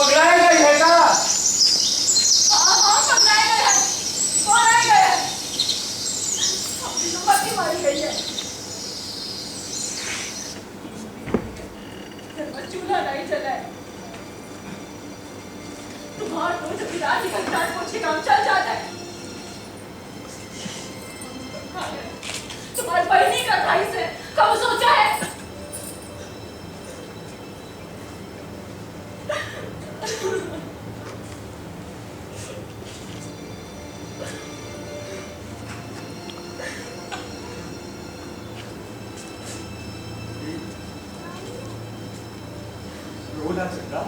पकड़ाए गई है का? हाँ पकड़ाए गए हैं। कौन आए गए हैं? अपनी तो मर्जी मारी गई है। चूल्हा नहीं चला है। तुम्हारा तो जब रात निकल जाए कुछ काम चल जाता है। तुम्हारी बहनी का भाई से कब सोचा है? रोना चला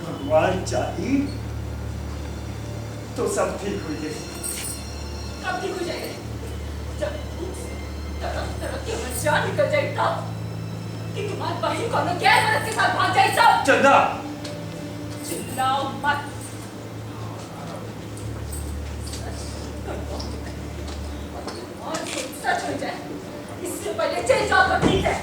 भगवान चाहिए तो सब ठीक हो जाए। कब ठीक हो जाएगा? जब तरफ तरफ की हमारी जान निकल जाए तब कि तुम्हारी बहन को ना गैर मर्द के साथ भाग जाए सब। चंदा चिल्लाओ मत। और सच हो जाए इससे पहले चले जाओ तो ठीक है।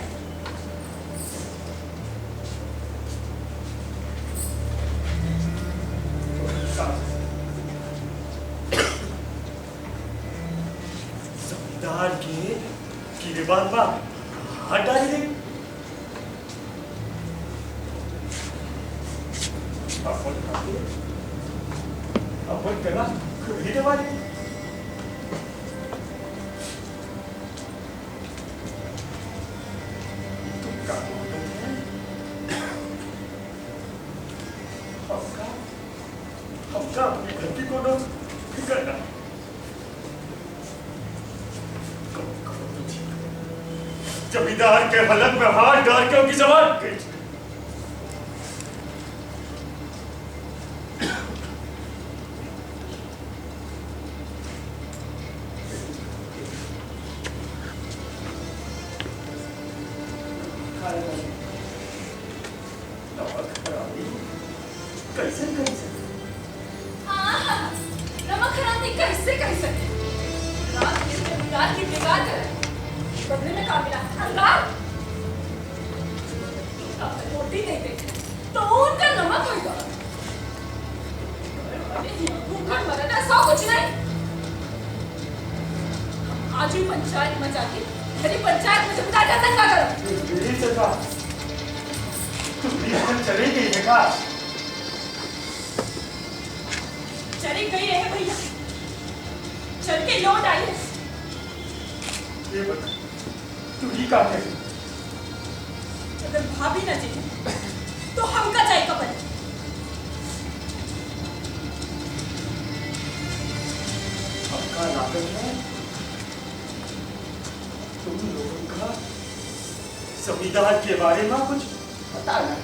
जमींदार के बाद हाथ डाली दे। अपन करना खरीदे वाली हमका अपनी गलती को न करना। जमींदार के हलक में हाथ डाल के उनकी जबान गई। कैसे कैसे नमक हरामी कैसे कर सके? रात के जमींदार की बिगाड़ कर बदले में क्या मिला? अंगार रोटी नहीं देते तो उनका नमक होगा। भूखा मरा था सौ कुछ नहीं। आज ही पंचायत में जाके मेरी पंचायत में जमींदार का दंगा करो। यही सका तुम चली गई है का? चली गई है भैया, चल के लौट आई है। ये बता तू ही का है? अगर भाभी न चाहिए तो हम का चाहिए कबर। आपका लागत है तुम लोगों का जमींदार के बारे में कुछ पता नहीं।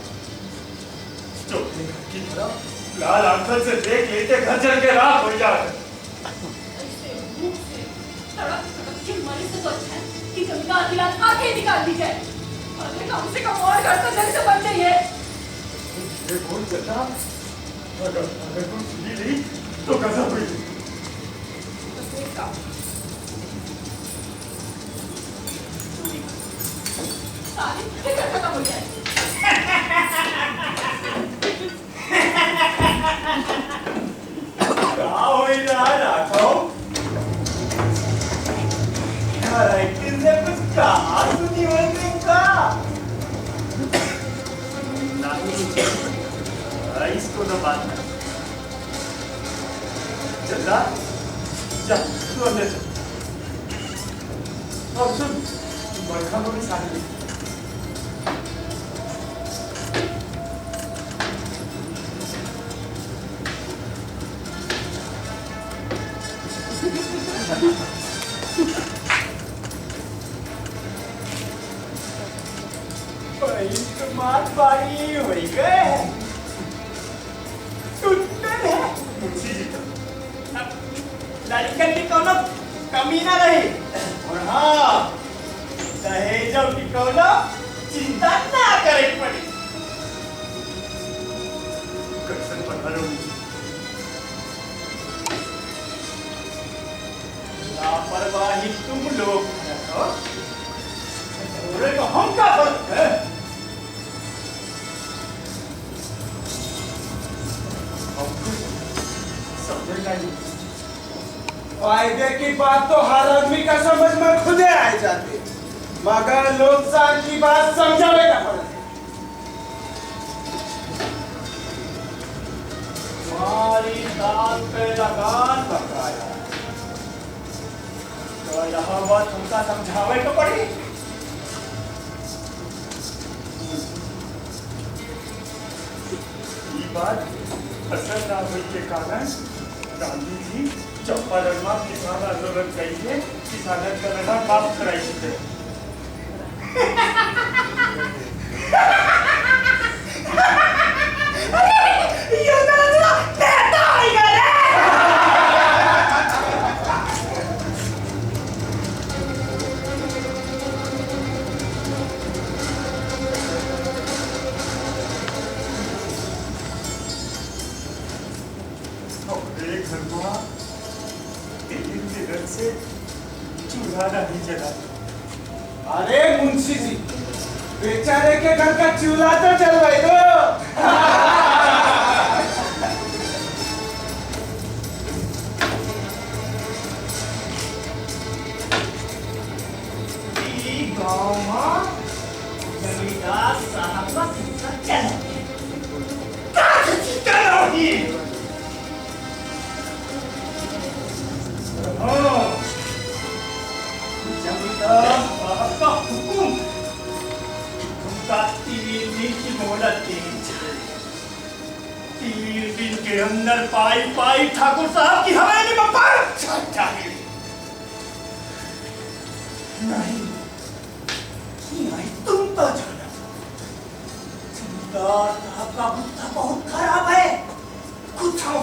चौथे घर की तरफ लाल आंखों से देख लेते घर जल के राख हो जाए। ऐसे मुंह से तड़प तड़प के मरे से तो अच्छा है कि जमींदार की लाश आगे निकाल दी जाए। अरे कम से कम और घर तो जल्द से बन जाइए। ये कौन चलता? अगर तुम सुनी नहीं तो गजब हुई। तो देखा सारी फिक्र खत्म हो जाए। इसको तो बात कर। चंदा जा तू अंदर चल। और सुन बरखा को भी साथ ले। मात बारी हो गए लड़कन की कोनो कमी ना रही। और हाँ दहेजों की कोनो चिंता ना करे पड़ी। कैसे पता लो लापरवाही तुम लोग को हम का फर्क है? फायदे की बात तो हर आदमी का समझ में खुदे आ जाती, मगर नुकसान की बात समझावे का पड़ता। हमारी दाल पे लगान बकाया, तो यहाँ बात हमका समझावे तो पड़ी। ये बात असर ना होने के कारण गांधी जी चंपारण में किसान आंदोलन करिए, किसानों का लड़ा माफ कराई थे। से चूल्हा नहीं जला। अरे मुंशी जी, बेचारे के घर का चूल्हा तो जलवाई दो। गाँव में जमींदार साहब का सिलसिला चल जमींदार साहब का हुक्म, उनका 3 दिन की मोहलत देनी चाहिए। 3 दिन के अंदर पाई ठाकुर साहब की हवेली में पहुंच चाहिए। नहीं तुम तो जाना, जमींदार साहब का बुद्धा बहुत खराब है, कुछ हो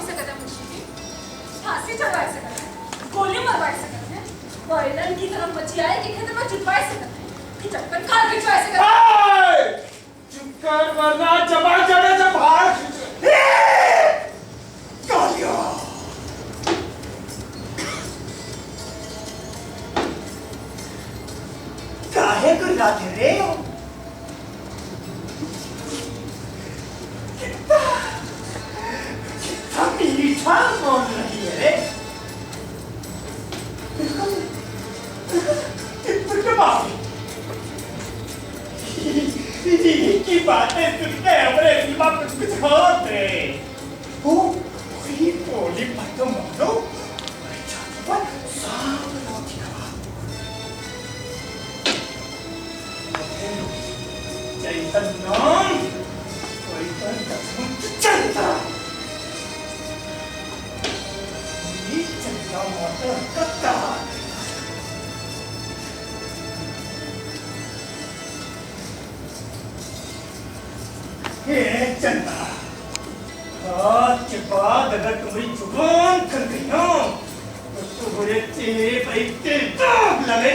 सकता मुंशी जी, फांसी चढ़वा सकते हैं, गोली मरवा सकते हैं, बैलन की तरफ बचियाए के खेत में चुपवा सकते हैं, कि चक्कर खा के चुपवा सकते हैं। चुप कर वरना जबान चढ़े से बाहर कालिया। काहे को लाते रे? मीठा बोल रही है रे। की बातें सुनते हमारे दिमाग कुछ होते। वो वही बोली बातों मानो, चलता चंदा, आज के बाद अगर तुम्हारी जुबान कर गई हो तो तुम्हारे चेहरे पर इतने दाग लगे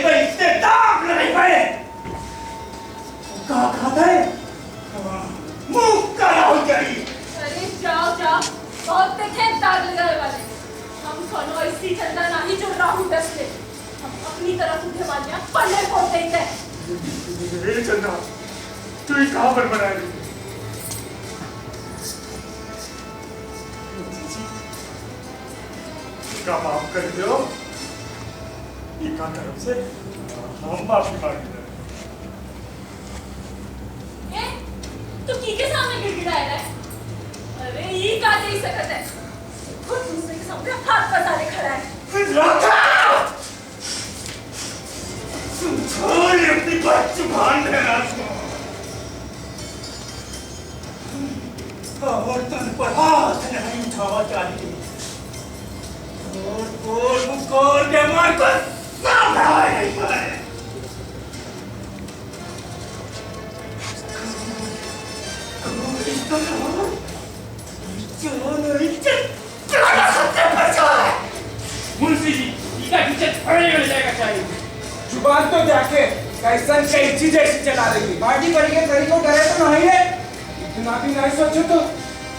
पाए क्या खाता है, मुंह काला हो जाए। अरे जाओ, बहुत देखे दाग लगाने वाले। हम कोनो ऐसी चंदा नहीं जो राहु दस ले, हम अपनी तरफ उठे वालियां पल्ले फोड़ देते हैं। ये चंदा, तू ये कहाँ पर बना रही? का माफ कर दो, इनका तरफ से हम माफी मांगते हैं। तू किसके सामने गिड़गिड़ाया है? अरे ये का नहीं सकता है, खुद दूसरे के सामने हाथ पसारे खड़ा है। राधा, तुम छोड़ अपनी बात जुबान देना और तुम पर हाथ नहीं उठावा चाहिए। बोल के मार को सामने नहीं पाए। मुंशी जी, इसका पीछे फड़ने मिल जाएगा चाहिए। जुबान तो जाके कैसन कैंची जैसी चला रही है, बाकी तरीके तरीकों करे तो नहीं है। इतना भी नहीं सोचो तो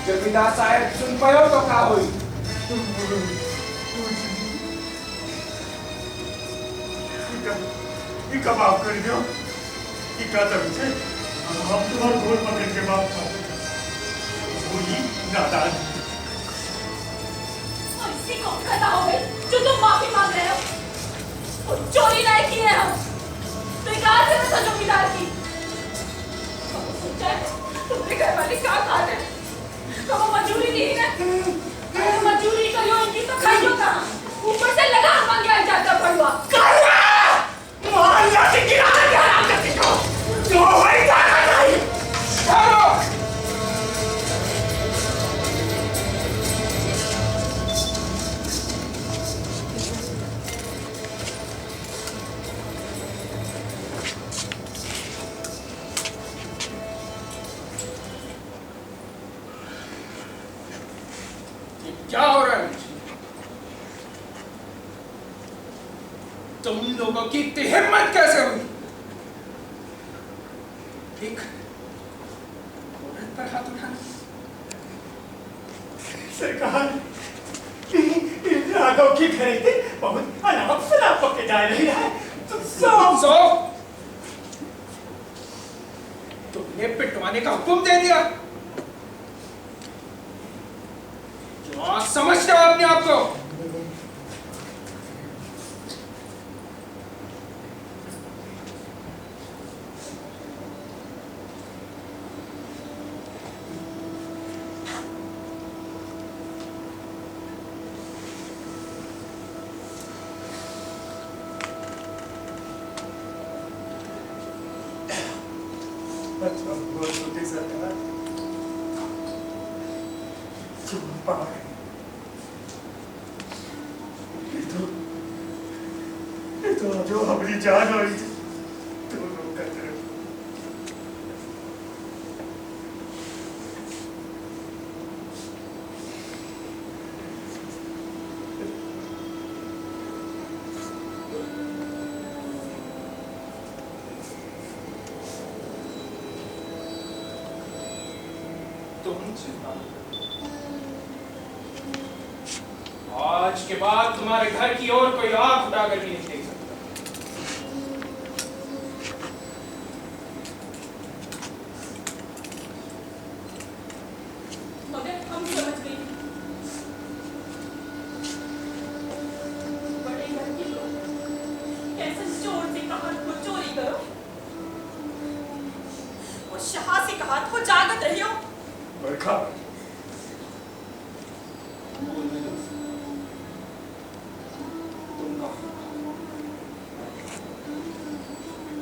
जमींदार साहब सुन पायो तो क्या हुई। इनका माफ कर दो, इनका तरफ से हम तुम्हारे गोल पकड़ के माफ कर दो। नादान किसी को खता हो गई जो तुम माफी मांग रहे हो? वो चोरी नहीं की है हम, तो एक आदमी में तो जमींदार की। तुम्हारे घर वाले क्या खा रहे हैं? तो वो मजूरी नहीं है, मजूरी करो इनकी तो खाइयो कहाँ? ऊपर से लगा मांगे जाता पड़वा। मोहल्ला के किनारे जाना करती हो, जो वही जाना चाहिए। चलो। क्या हो रहा है? तुम लोगों की इतनी हिम्मत कैसे हुई? एक औरत पर हाथ उठाना? सरकार, राघव की खरीदी बहुत अनाप शनाप पके जा रही है। सो तुमने पिटवाने का हुक्म दे दिया? क्या समझते हो अपने आप को? सरकार, ये तो जो हमारी जान हुई थी, दोनों का तरफ। आज के बाद तुम्हारे घर की ओर कोई आंख उठाकर भी नहीं देख सकता। मगर हम समझ गए, बड़े घर के लोग कैसे चोर से कहा को चोरी करो, और शाह से कहा को जागत रहियो। बरखा,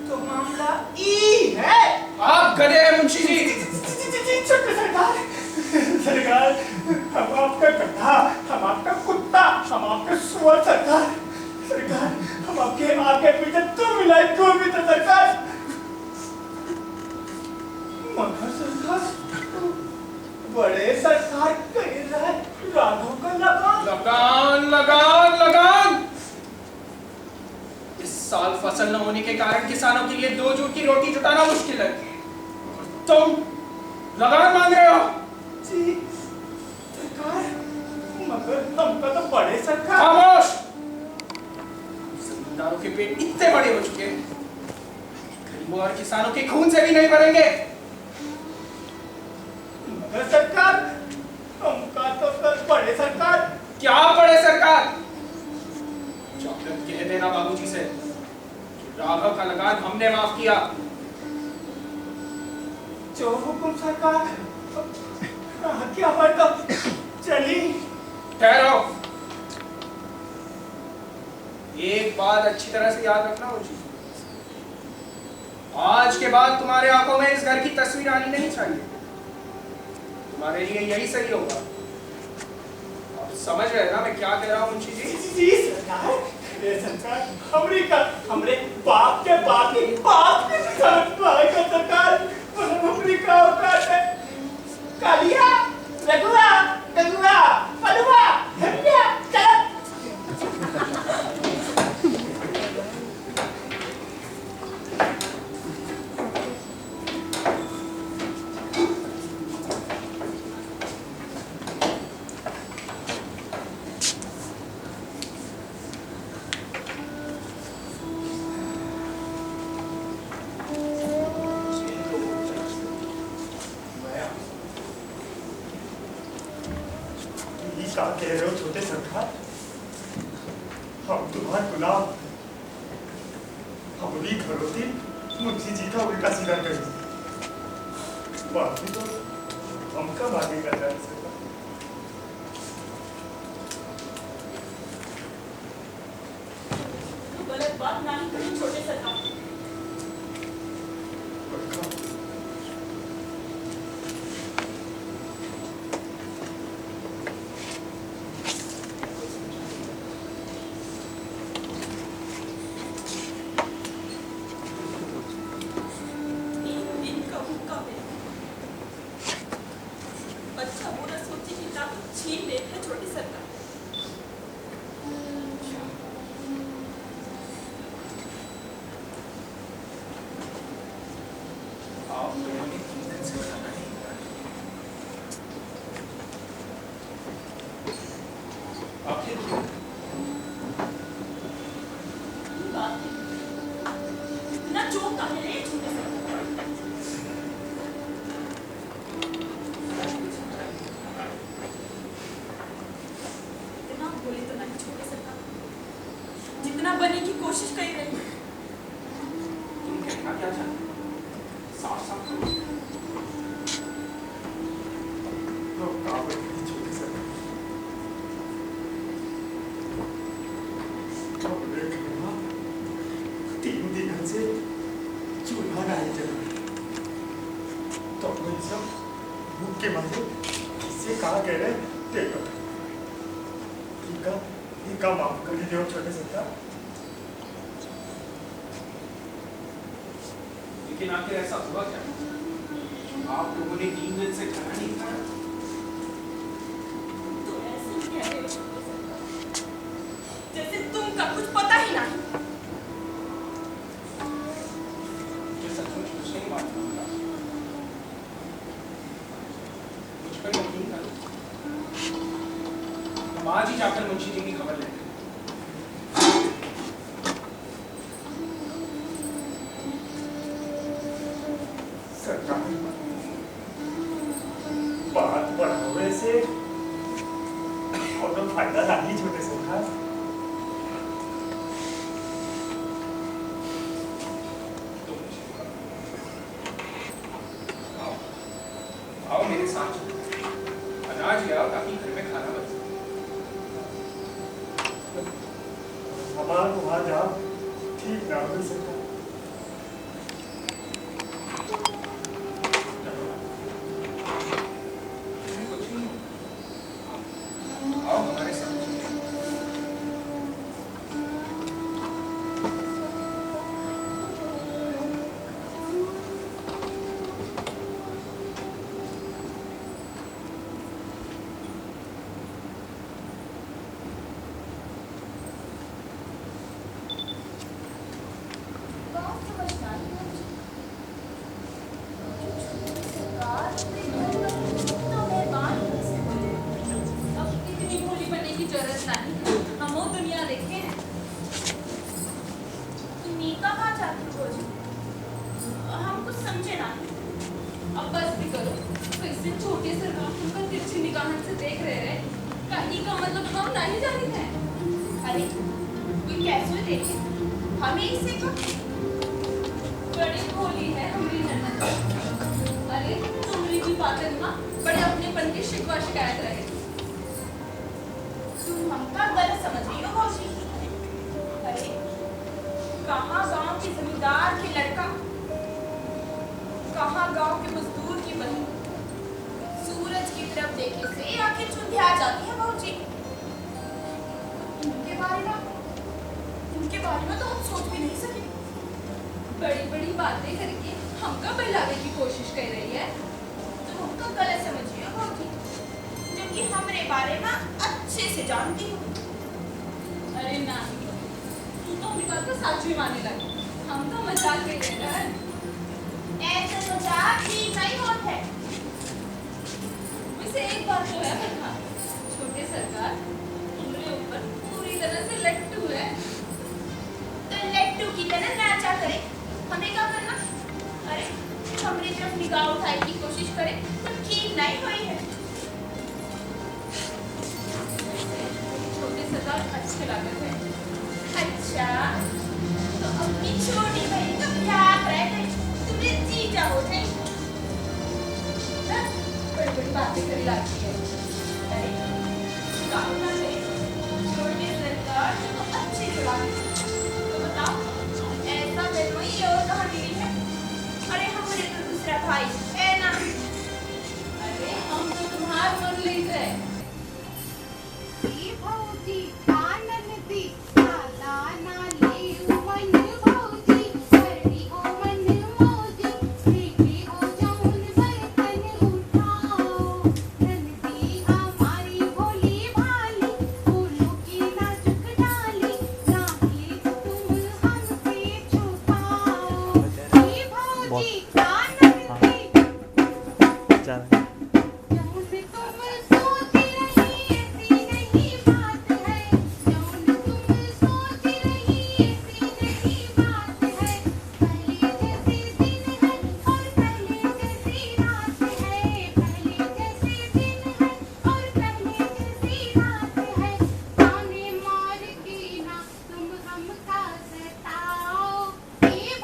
तो मामला ई है। आप गधे हैं मुंशी जी। छोटे सरकार, सरकार, हम आपका गधा, हम आपका कुत्ता, हम आपका सुअर सरकार, सरकार, हम आपके आगे पीछे तू मिलाई तू भी तो सरकार। मगर सरकार, बड़े सरकार कह रहा है राघव का लगान। लगान लगान लगान। इस साल फसल न होने के कारण किसानों के लिए 2 जून की रोटी जुटाना मुश्किल है। तुम लगान मांग रहे हो? जी सरकार, मगर हमका तो बड़े सरकार। खामोश। जमींदारों के पेट इतने बड़े हो चुके हैं, गरीबों और किसानों के खून से भी नहीं भरेंगे। मगर सरकार, हमका तो सर बड़े सरकार। क्या बड़े सरकार? चॉकलेट कह देना बाबूजी से कि राघव का लगान हमने माफ किया। जो हुकुम सरकार, क्या मतलब? चली। ठहरो। एक बात अच्छी तरह से याद रखना मुझे, आज के बाद तुम्हारे आंखों में इस घर की तस्वीर आनी नहीं चाहिए। तुम्हारे लिए यही सही होगा। आप समझ रहे हैं ना मैं क्या कह रहा हूँ मुंशी जी? जी सरकार, ये सरकार, अमेरिका, हमरे बाप के बाप की बाप की सरकार, मतलब अमेरिका औकात है। कालिया, रघुआ, रघुआ, पलवा, हम्या, चल। क्या कह रहे हो छोटे सरकार? हम तुम्हारे गुलाम, हम भी खरोती मुंशी जी का उल्टा सीधा करें। बाकी तो हम कब आगे कर रहे हैं? गलत बात ना ही करी छोटे सरकार। अच्छा बुरा सोचे की ताकत छीन ले है छोटी सरकार। आप लोगों ने 3 दिन से खाना नहीं खाया। आखिर क्यों? बात है इतना चौंक काहे रहे छोटे सरकार? इतना बोले तो नहीं छोटे सरकार, जितना बनने की कोशिश कर रही है। तुम कहना क्या चाहते हो? साफ साफ करो। तो काबुल की छोटी सरकार। अब देख रहा 3 दिन से चूल्हा नहीं जला। तो अपने सब भूख के मारे इससे कहा कह रहे देखो इनका माफ कर दीजिए छोटे सरकार। लेकिन आखिर ऐसा हुआ क्या? आप लोगों ने 3 दिन से खाना नहीं खाया। तो ऐसे ही कह रहे हो छोटे सरकार, जैसे तुमका कुछ पता ही नहीं। ये सचमुच कुछ नहीं मालूम होगा। मुझ पर यकीन करो, हम आज ही जाकर मुंशी जी की खबर लेंगे। सरकार बात बढ़ावे से और तो फायदा नहीं छोटे सरकार। तो आओ, आओ मेरे साथ चलो। अनाज ले आओ ताकि घर में खाना बन सके। हमारा वहाँ जाओ ठीक ना हो सकता। कुछ नहीं होगा। आओ हमारे साथ चलो। बात समझना नहीं मुझे। सरकार तो मेहरबान ही कैसे बोले। अब इतनी भोली बनने की जरूरत नहीं, हम वो दुनिया देखे हैं। तुम कहाँ जाती हो जी? हम कुछ समझे ना। अब बस भी करो, कैसे छोटे सरकार तुमको तिरछी निगाहन से देख रहे हैं। कहीं का मतलब हम नहीं जानते हैं। अरे कोई कैसे देखे हमें इसे को बड़ी भोली है हमारी ननद। अरे तुम्हारी भी बातें ना बड़े अपनेपन की शिकवा शिकायत रहे। तुम हमका गलत समझ रही हो भौजी। अरे कहाँ गांव के जमींदार के लड़का, कहाँ गांव के मजदूर की बहू सूरज की तरफ देखे से आंखें चुंधिया जाती है भौजी। उनके बारे में तो हम सोच भी नहीं सके। बड़ी बड़ी बातें करके हमका बहलावे की कोशिश कर रही है। तो हमका गलत समझिए भौजी, जबकि हमरे बारे में अच्छे से जानती हो। अरे नहीं, तू तो हमारी बात को सच ही मानने लगी। हम तो मजाक कर रहे हैं। ऐसे मजाक ठीक नहीं होता है। वैसे एक बात तो है बता, छोटे सरकार तुम्हारे ऊपर पूरी तरह से लट्टू है। तो लट्टू की तरह नाचा करे, हमें क्या करना? अरे हमारी तरफ निगाह उठाने की कोशिश करे तो ठीक नहीं हुई है। मुझे सरकार अच्छे लगे थे। अच्छा, तो अपनी छोटी बहन का प्यार रहे तुम्हें जीजा हो थे। बड़ी बातें करी लाती है। अरे, काका ने छोटी सरकार तो अच्छी लगी। तो बताओ, ऐसा फिल्म ये और कहाँ मिली है? अरे हमारे तो दूसरा भाई है ना। अरे हम तो तुम्हार मन ले गए। भौजी कानन दी साला नाली मन भौजी करनी ओ मन मौजी देखी ओ जौन बर्तन उठाओ नंदी हमारी भोली भाली फूलों की नाजुक डाली राखी तुम हमसे छुपाओ भौजी कानन दी जौन तुम सोच रही ऐसी नहीं बात है जौन तुम सोच रही ऐसी नहीं बात है पहले जैसे दिन है और पहले जैसी रात है पहले जैसे दिन है और पहले जैसी रात है ताने मार के ना तुम हमका सताओ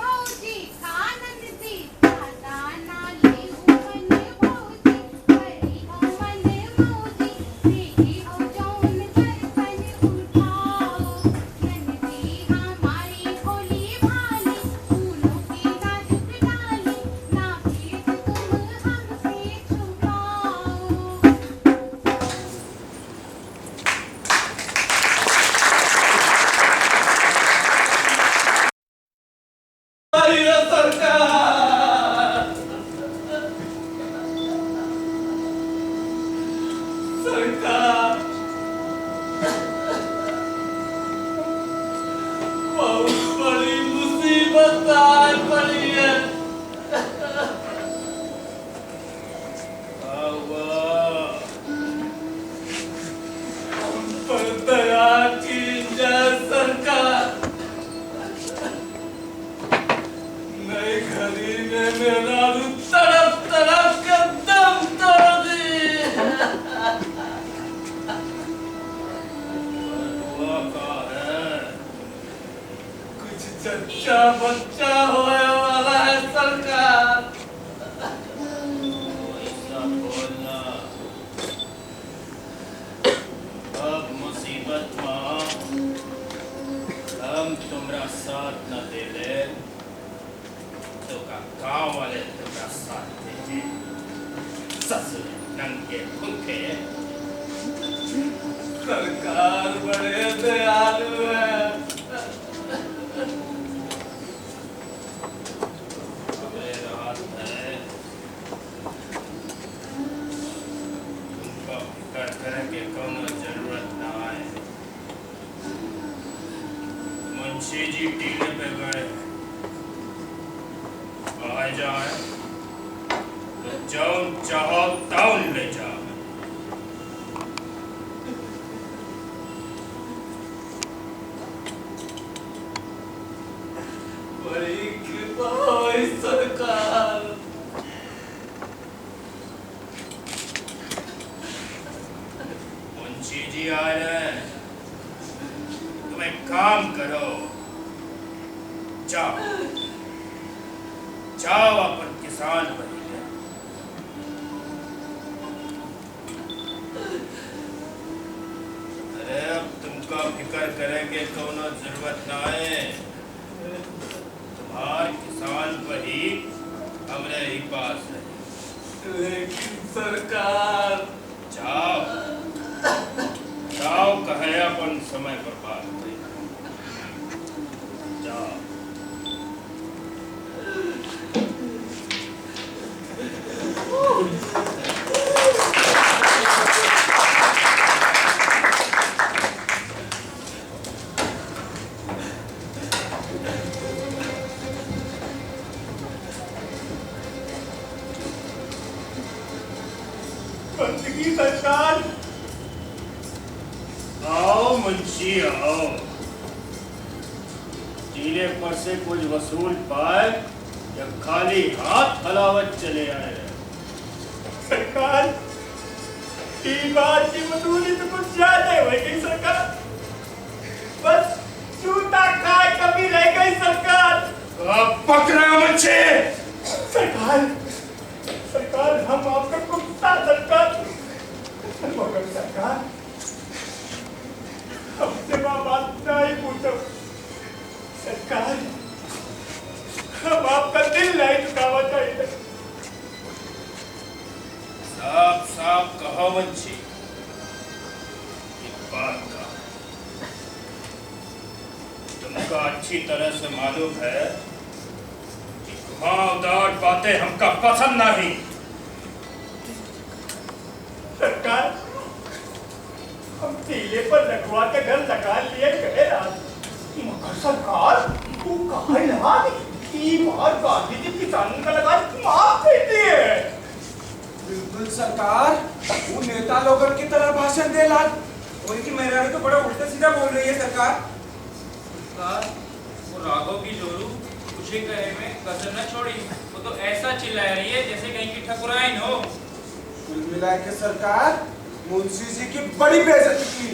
भौजी कानन दी दादा नाली मन भौजी करी ओ मन मौजी देखी ओ जौन बर्तन उठाओ नंदी हमारी भोली भाली फूलों की नाजुक डाली नाखी तुम हमसे छुपाओ हमारी सरकार सरकार बहुत बड़ी मुसीबत आ पड़ी है। हम पर दया कीजिए सरकार। नई घड़ी में मेरा तरफ तरफ का दम तोड़ दी। हुआ का है कुछ जच्चा बच्चा होने वाला है सरकार। ऐसा बोलना अब मुसीबत में हम तुम्हारा साथ न दे ले तो का गाँव वाले तुम्हारा साथ देंगे। ससुर नंगे भूखे सरकार बड़े दयालु है। हमें राहत है तुमको फिक्र करे के कोनो जरूरत ना है। मुंशी जी टीले पे गए आ जाए तो जौन चाहो तौन ले जाओ। बड़ी कृपा हुई सरकार। मुंशी जी आ रहे हैं, तुम एक काम करो, जाओ जाओ अपन किसान बनी है। अरे अब तुमका फिक्र करेंगे कोनो जरूरत ना है। तुम्हार किसान बही हमरे ही पास है। लेकिन सरकार जाओ जाओ कहे अपन समय बर्बाद करें। जाओ बंदगी सरकार। आओ मुंशी आओ। टीले पर से कुछ वसूल पाए या खाली हाथ हलावत चले आए। सरकार, ई बार की वसूली तो कुछ ज्यादा हो गई सरकार। कुत्ता खाए कभी रह गई सरकार। पकड़ा मुझे सरकार सरकार हम आपका कुत्ता सरकार, मगर सरकार हमसे बात नहीं पूछो सरकार, हम आपका दिल नहीं दुखावा चाहिए। साफ साफ कहो मुझे एक बात का, तुमको अच्छी तरह से मालूम है कि घुमावदार बातें हमका पसंद नहीं। सरकार हम टीले पर लगवा के घर लगा लिए गए रात, मगर सरकार वो कहा यार की बार गांधी जी किसान का लगा माफ कर दिए। बिल्कुल सरकार, वो नेता लोगन की तरह भाषण दे लाल, वही की मेरा तो बड़ा उल्टा सीधा बोल रही है सरकार। वो राघव की जोरू कुछ ही कहे में कसर न छोड़ी, वो तो ऐसा चिल्ला रही है जैसे कहीं की ठकुराइन हो। कुल मिला के सरकार मुंशी जी की बड़ी बेइज्जती की।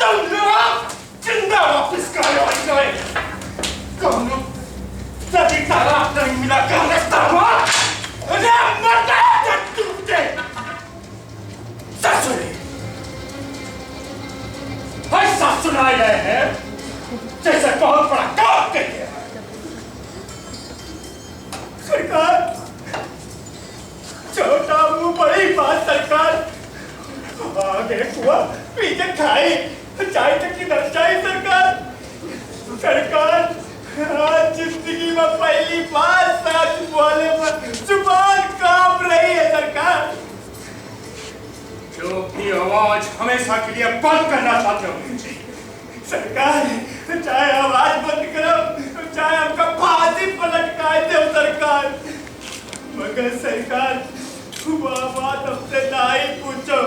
तुम लोग जिंदा वापस करो गए, कौन सभी तारा नहीं मिला कर रखता हुआ अरे मरता है टूटे ससुरे ऐसा सुनाए गए हैं जैसे बहुत बड़ा काम कर दिया सरकार। छोटा मुंह बड़ी बात सरकार, आगे कुआ पीछे खाई चाय तक की दर्शाई सरकार। सरकार आज जिंदगी में पहली बार सच बोले पर जुबान कांप रही है सरकार। जो भी आवाज हमेशा के लिए बंद करना चाहते हो मुझे सरकार, चाहे आवाज बंद करो चाहे हमका फांसी पर लटकाए दो सरकार, मगर सरकार वह बात हमसे नहीं पूछो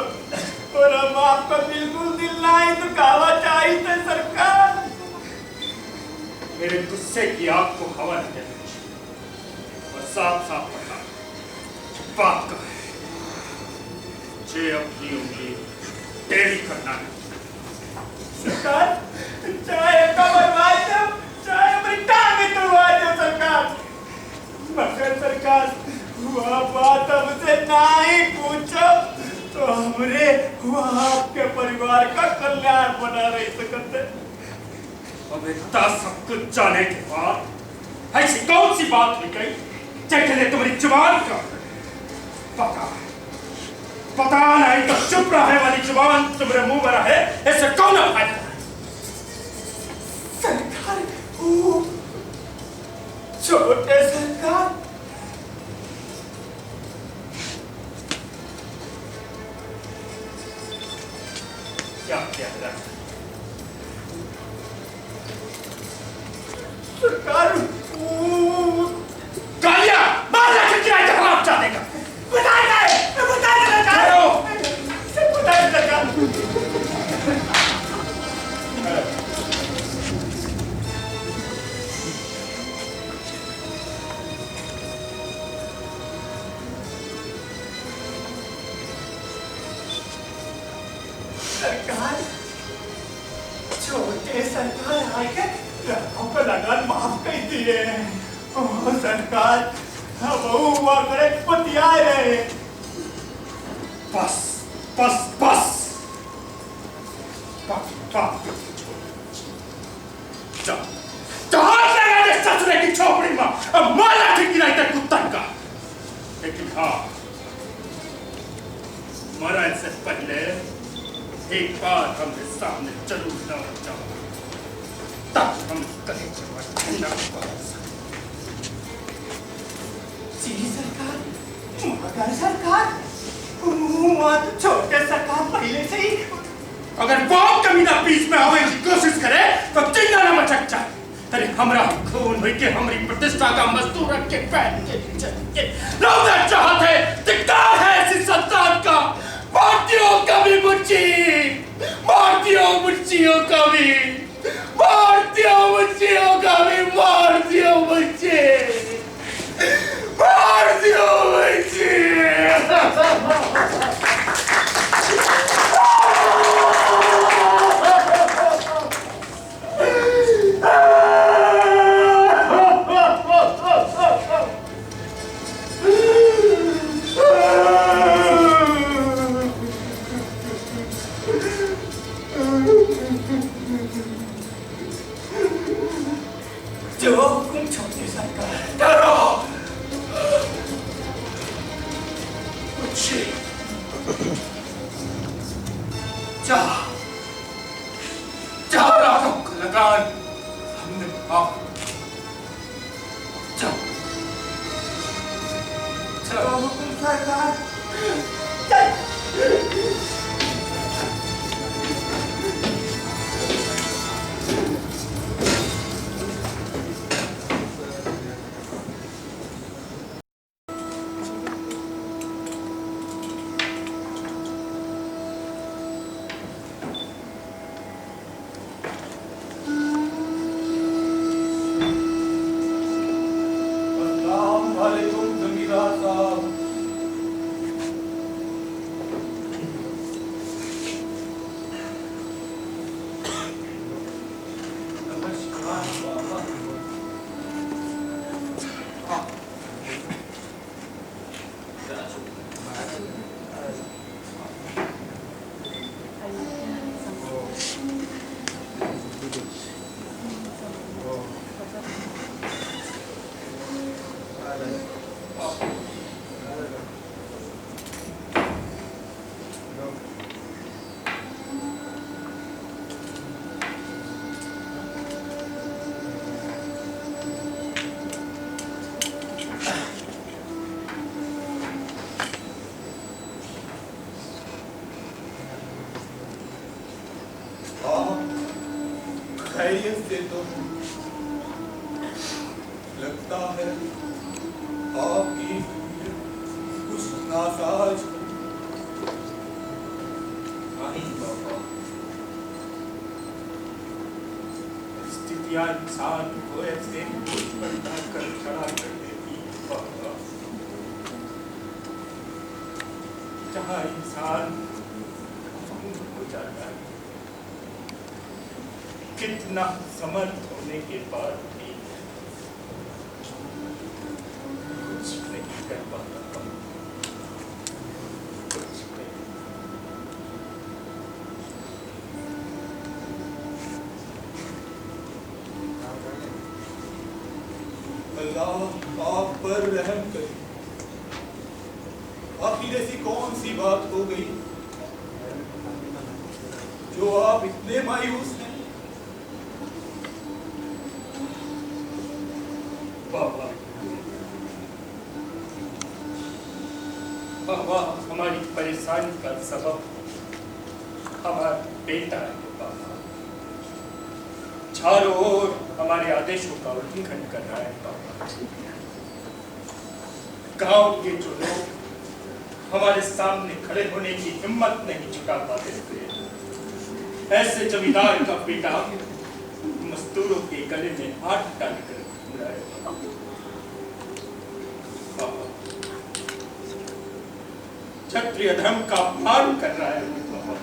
और हम आपका बिल्कुल दिल नहीं दुखावा चाहिए सरकार। मेरे गुस्से की आग को हवा नहीं देनी और साफ साफ बता बात का है, मुझे अपनी उंगली टेढ़ी करना है। सरकार चाहे कमर मार दो चाहे हमारी टांगे तोड़वा दो सरकार, मगर सरकार वह बात हमसे नहीं पूछो तो हमरे वह आपके परिवार का कल्याण बना रही सकते। अब इतना सब कुछ जाने के बाद ऐसी कौन सी बात निकली जिसने तुम्हारी जुबान का पता नहीं तो चुप रहे वाली जुबान तुम्हारे मुंह में रहे, ऐसे कौन फायदा? सरकार छोटे सरकार क्या क्या सरकार गालियां मार रखे किराए का हराम जाने का बताए सरकार सरकार छोटे सरकार आके राघव का लगान माफ कर दिए। ओह सरकार अब हुआ करे पतियाए रहे। बस बस बस हाथ लगा दे ससुरे की छोपड़ी में अब मारा ठीक गिराई तक कुत्ता का। लेकिन हाँ मरने से पहले एक बार हमने सामने जरूर न जाओ तब हम कहीं ठंडा जी सरकार, मगर सरकार छोटे सरकार पहले से ही अगर बहुत कमीना बीच में आवे की कोशिश करे तो चिंता न मचक जाए। अरे हमरा खून हुई के हमारी प्रतिष्ठा का मजदूर रख के पैर के लोग चाहते दिक्कत है ऐसी संतान का। मारतियों कभी मुच्ची मारतियों मुच्चियों कभी मारतियों मुच्चियों कभी मारतियों मुच्ची मारतियों मुच्ची। जो हुकुम छोटे सरकार करो। कुछ चार आंखों का लगान हमने चलो हुकुम सरकार। अस्सलाम वालेकुम जमींदार साहब। नमस्कार बाबा। खैरियत से तो लगता है आपकी कुछ नासाज नहीं बाबा। स्थितियां इंसान को ऐसे पलटा कर खड़ा कर देती बाबा, जहाँ इंसान हो जाता है। कितना समर्थ होने के बाद भी कुछ नहीं कर पाता। कुछ नहीं। अल्लाह आप पर रहम करे। आखिर ऐसी कौन सी बात हो गई जो आप इतने मायूस हैं? बाबा, हमारी परेशानी का सबब हमारा बेटा है बाबा। चारों ओर हमारे आदेशों का उल्लंघन कर रहा है बाबा। गांव के जो लोग हमारे सामने खड़े होने की हिम्मत नहीं जुटा पाते थे, ऐसे जमींदार का बेटा मजदूरों के गले में हाथ डालकर घूम रहा है बाबा। क्षत्रिय धर्म का अपमान कर रहा है बाबा।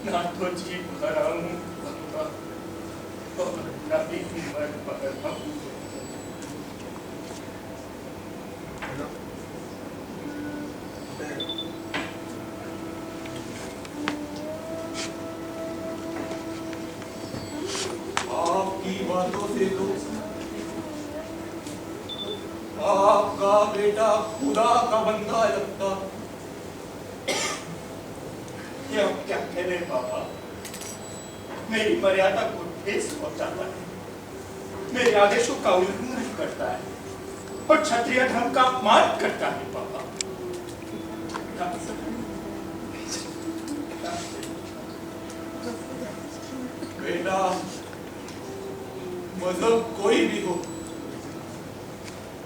ना तो जी भरा हूँ और ना ही मर पा हूँ। आपकी बातों से तो आपका बेटा खुदा का बंदा लगता। ये अब क्या कहने बाबा, मेरी मर्यादा को ठेस पहुंचाता है, मेरे आदेशों का उल्लंघन करता है और क्षत्रिय धर्म का अपमान करता है बाबा। बेटा, मजहब कोई भी हो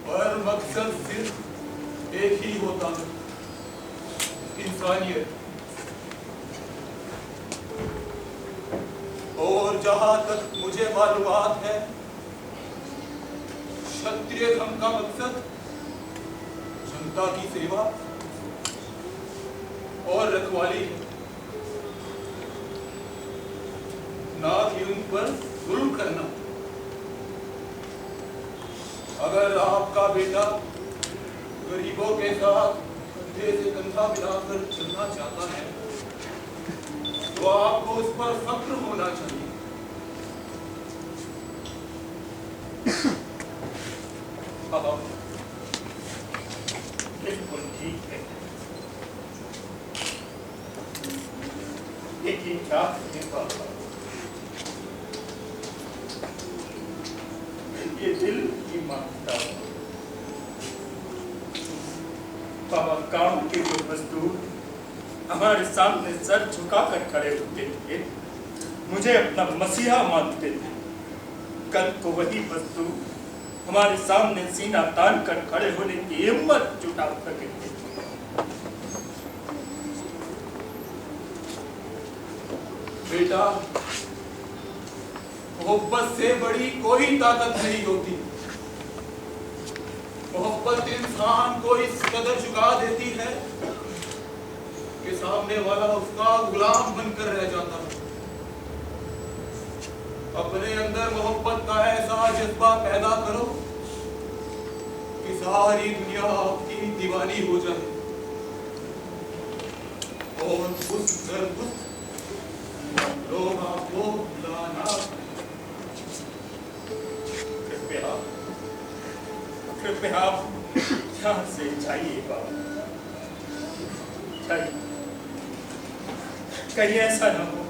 पर मकसद सिर्फ एक ही होता है, इंसानियत। और जहां तक मुझे मालूमात है, क्षत्रिय धर्म का मकसद जनता की सेवा और रखवाली है, ना कि उन पर जुल्म करना। अगर आपका बेटा गरीबों के साथ कंधे से कंधा मिलाकर चलना चाहता है तो आपको उस पर फक्र होना चाहिए। बिल्कुल ठीक है, लेकिन क्या करें बाबा, ये दिल की मांगता बाबा। काम के जो मजदूर हमारे सामने सर झुकाकर खड़े होते थे, मुझे अपना मसीहा मानते थे, कल को वही मजदूर हमारे सामने सीना तान कर खड़े होने की हिम्मत जुटा सके। बेटा, मोहब्बत से बड़ी कोई ताकत नहीं होती। मोहब्बत इंसान को इस कदर झुका देती है कि सामने वाला उसका गुलाम बनकर रह जाता है। अपने अंदर मोहब्बत का ऐसा जज्बा पैदा करो कि सारी दुनिया आपकी दीवानी हो जाए और उस लोग आपको बुलाना। कृपया आप यहाँ से जाइए बाबा, जाइए। कहीं ऐसा न हो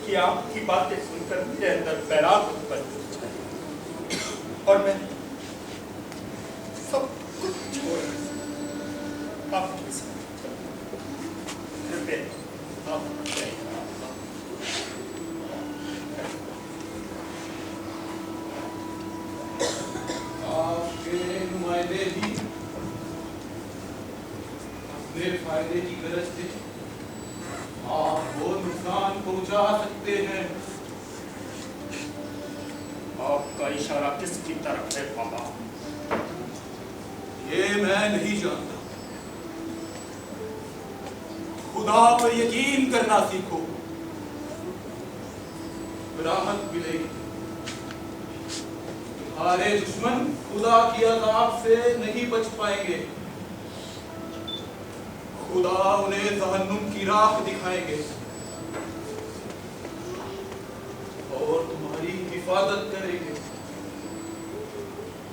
कि आपकी बातें सुनकर मेरे अंदर वैराग उत्पन्न हो जाए और मैं सब कुछ छोड़ आपके साथ। कृपया आप जाइए। आपके नुमाइंदे भी अपने फायदे की गरज से आपको नुकसान पहुंचा सकते हैं। आपका इशारा किसकी तरफ है बाबा? ये मैं नहीं जानता। खुदा पर यकीन करना सीखो, राहत मिलेगी। तुम्हारे दुश्मन खुदा की अज़ाब से नहीं बच पाएंगे। खुदा उन्हें जहन्नुम की राह दिखाएंगे और तुम्हारी हिफाजत करेंगे।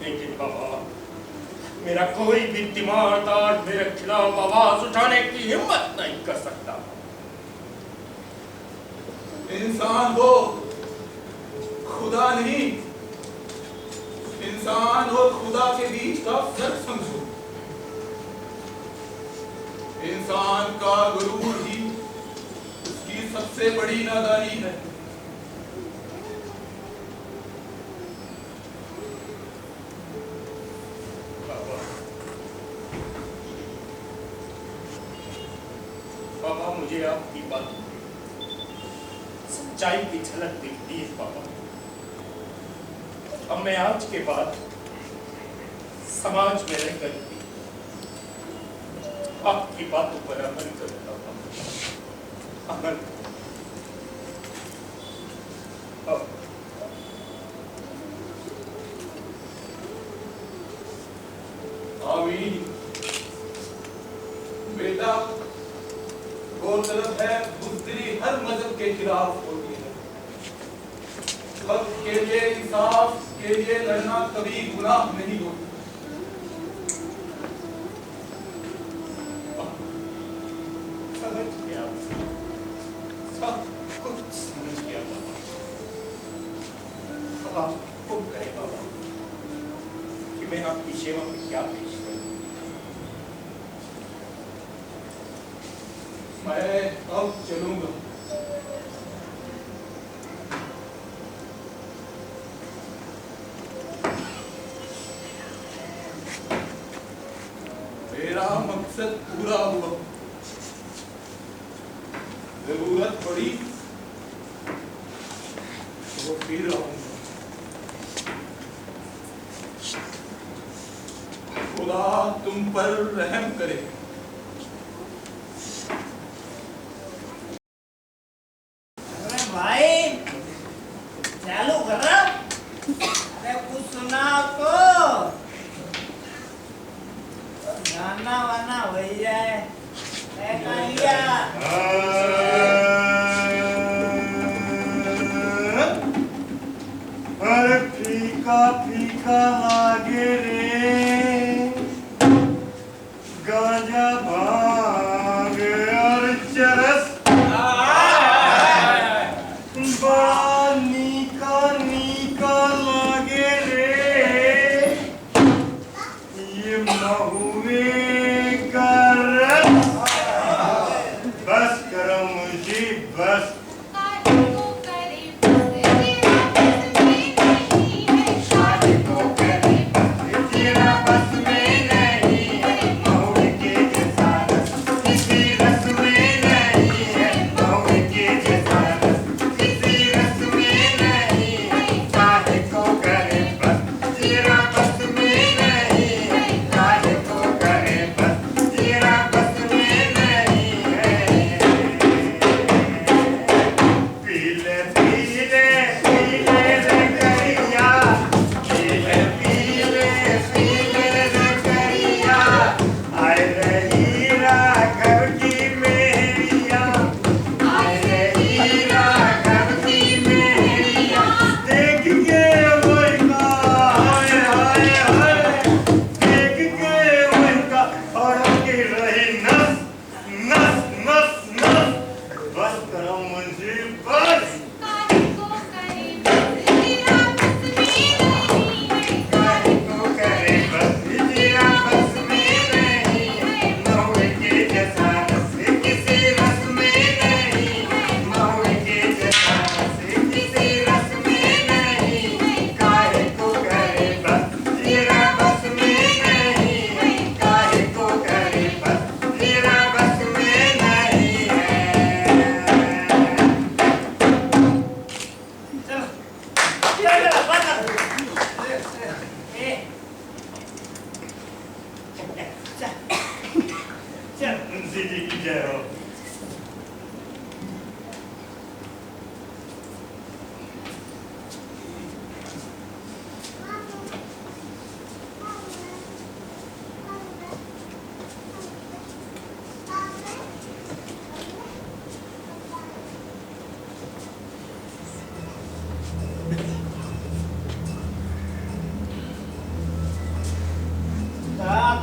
लेकिन बाबा, मेरा कोई भी तीमारदार मेरे खिलाफ आवाज उठाने की हिम्मत नहीं कर सकता। इंसान हो, खुदा नहीं। इंसान और खुदा के बीच का फर्क समझो। इंसान का गुरूर ही उसकी सबसे बड़ी नादानी है। बाबा, मुझे आपकी बात सच्चाई की झलक दिखती है बाबा। अब मैं आज के बाद समाज में रहकर आपकी बातों पर अमल करता हूँ। अमल आमीन। बेटा, गौरतलब है बुज़दिली हर मजहब के खिलाफ होती है। हक के लिए, इंसाफ के लिए लड़ना कभी गुनाह नहीं होता। समझ गया, सब कुछ समझ गया बाबा। अब आप हुक्म करें बाबा कि मैं आपकी सेवा में क्या पेश करूं। मैं अब चलूंगा। मेरा मकसद पूरा हुआ। जरूरत पड़ी तो फिर आऊंगा। खुदा तुम पर रहम करे। भाई चालू कर रहा। अरे कुछ सुनाओ तो। गाना वाना भैया ए कन्हैया अरे फीका फीका लागे रे गांजा भांग और चरस बड़ा नीका नीका लागे रे ये महुए का रस बस करो मुझे बस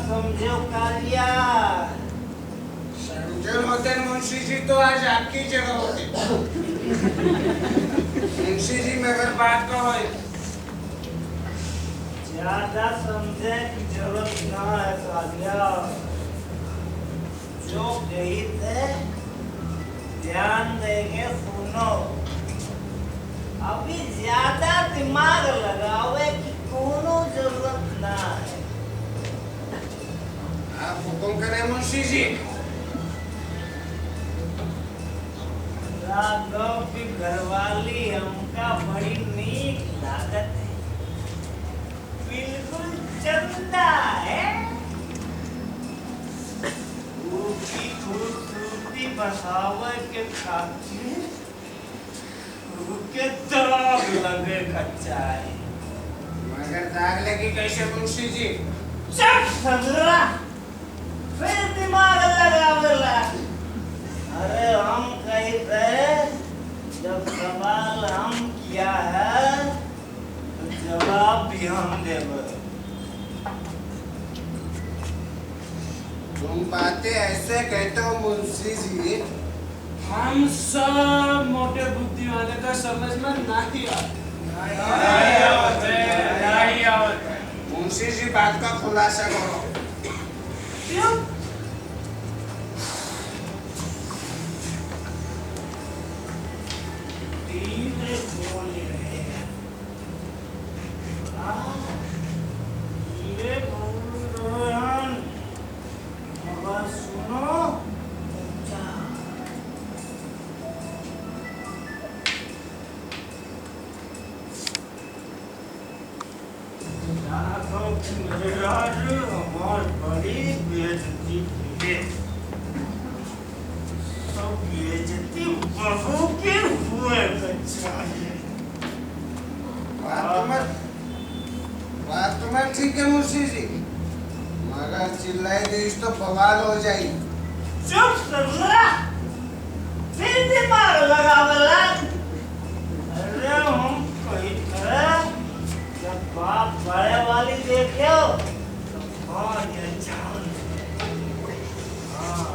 समझो कालिया समझो होते मुंशी जी तो आज आपकी जगह होते मुंशी जी मगर बात तो है ज्यादा समझे की जरूरत ना है कालिया जो कही थे ध्यान देके सुनो अभी ज्यादा दिमाग लगावे की कोनो जरूरत ना है आप हुक्म करें मुंशी जी राघव की घरवाली हमका बड़ी नीक लागत है बिल्कुल चंदा है उसकी खूबसूरती बढ़ावे के खातिर उसके दाग लगे कच्चा है मगर दाग लगी कैसे मुंशी जी चुप समझला फिर दिमाग लगावेला अरे हम कही थे जब सवाल हम किया है तो जवाब भी हम देंगे तुम बातें ऐसे कहते हो मुंशी जी हम सब मोटे बुद्धि वाले का समझ में नहीं आते मुंशी जी बात का खुलासा करो क्यों धीरे बोल रहे हैं धीरे बोल रहे हैं मगर सुनो हमारी बड़ी बेइज्जती की सब बेइज्जती बहू के हुए चाहिए बात तुम्हारी ठीक है मुंशी जी मगर चिल्लाई देश तो बवाल हो जाई। चुप सरला, फिर दिमाग लगावला। अरे हम कोई तरह जब बाप बड़े वाली देखो तो और ये जान। हाँ,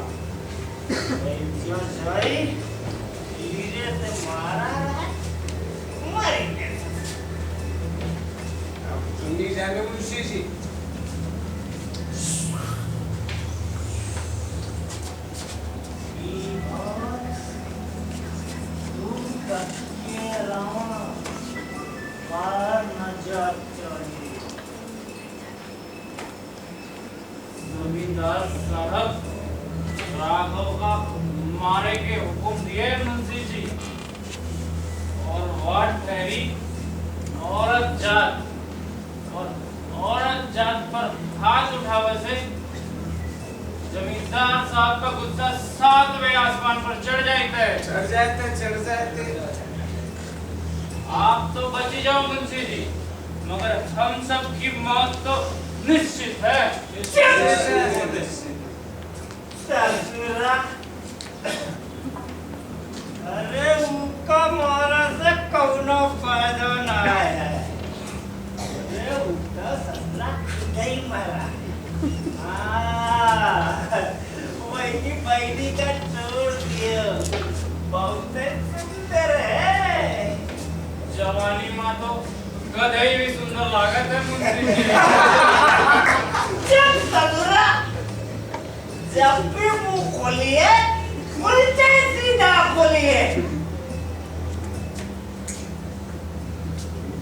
जो जाई धीरे से मारा मरेंगे। अब चुन्नी जाने मुंशी जी। जमींदार साहब, राघव का मारे के हुक्म दिए मुंशी जी, और वाट ठहरी औरत जात, और औरत जात पर हाथ उठावे से जमींदार साहब का गुस्सा 7वें आसमान पर चढ़ जाता है। चढ़ जाते। आप तो बच ही जाओ मुंशी जी, मगर हम सब की मौत तो निश्चित है। अरे उनका मारा से कौनो फायदा ना है। अरे उनका सपना नहीं मारा। वही बैठी का छोड़ दियो, बहुत सुंदर है। जवानी माँ तो गधे भी सुंदर लागत है मुंशी जी। जब सगुरा, जब भी मुंह खोलिए उल्टे सीधा खोलिए।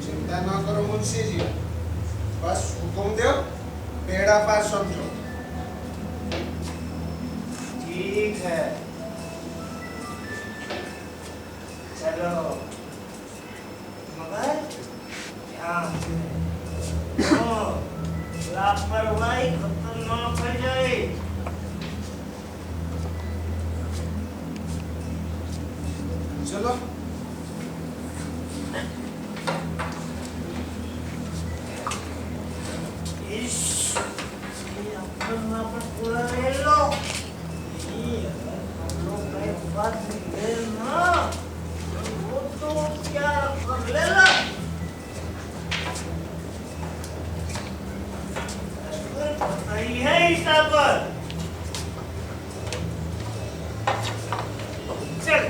चिंता ना करो मुंशी जी, बस हुक्म दो, बेड़ा पार समझो। ठीक है, चलो, मगर ध्यान से, लापरवाही खतरनाक हो जाए। चलो। अपना पूरा ले लो। हम लोग एक बात निकले ना, वो तो क्या कर लेना। सही है ईसा पर। चल।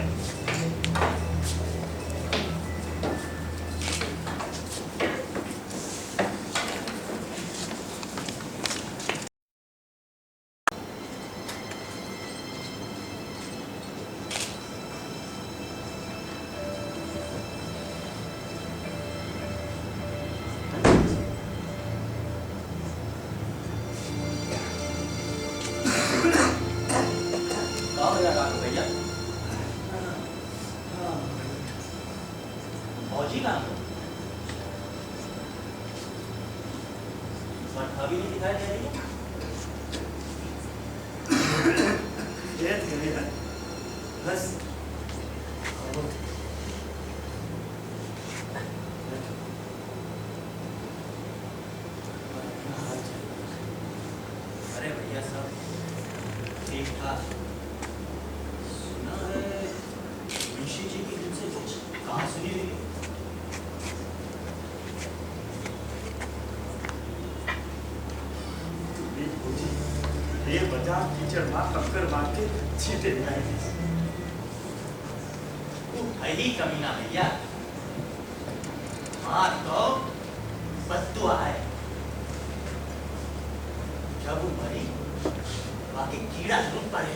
फौजी कहाँ हो? अभी नहीं दिखाई दे रही है। बस अरे भैया सब ठीक ठाक। सुना है मुंशी जी की दिल से कुछ कहा सुनी हुई। ये बजा कीचड़ मार टक्कर मार के छींटे लगाए। ही कमीना भैया, हाँ तो बद्दुआ है। जब वो मरी बाकी कीड़ा जरूर पड़े।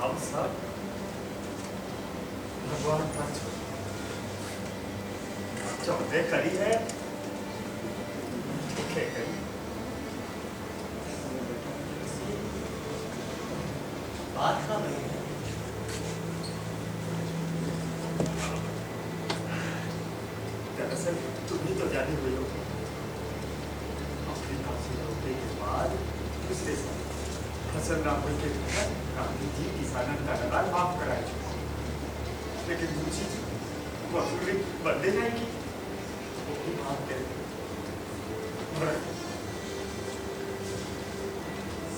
हम सब भगवान पर चौदह करी है, ठीक है। बात का नहीं है। दरअसल तुम्ही तो जाने हुए हो, अफ्रीका से लौटने के बाद दूसरे साल फसल ना होने के कारण गांधी जी किसानों का लगान माफ कराए, लेकिन मुंशी जी मजदूरी बदले जाएगी वो भी माफ करेंगे।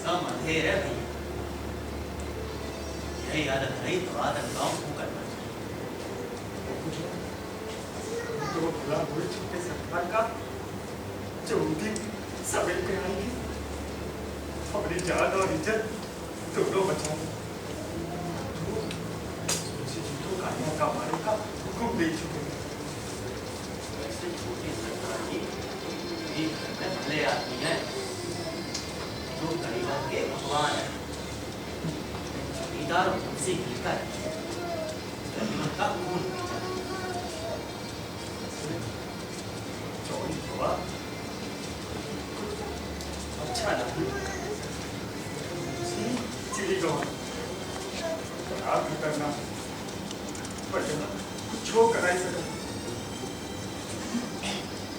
सब अंधेर है भैया। यही आदत रही तो आदत गाँव को करना चाहिए। तो भला हुए छोटे सरकार का जो दिन सवेरे पे आएंगे अपनी जान और इज्जत दोनों बचा का मारे का हुक्म दे चुके हैं। वैसे छोटे सरकार जी भी घर में भले आदमी हैं, जो गरीबों के भगवान हैं। जमींदार और उनसे मिलकर गरीबों का खून पीता है। चोरी हुआ अच्छा नहीं चिली गवा आप करना कुछ हो कराई सका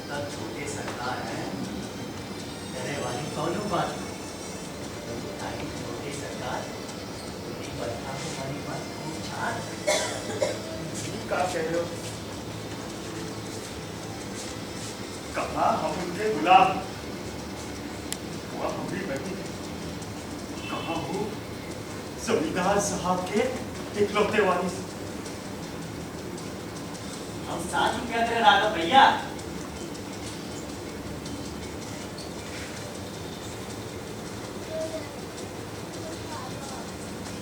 तब छोटे सरकार है डरे वाली कौन बात नहीं। छोटे सरकार पूरी बरखा को हमारी बात खूब छान का कह रहे हो कहा हम उनके गुलाम हुआ हम भी बैठे कहा हो जमींदार साहब के इकलौते वारिस। हम साथ ही कहते राघव भैया।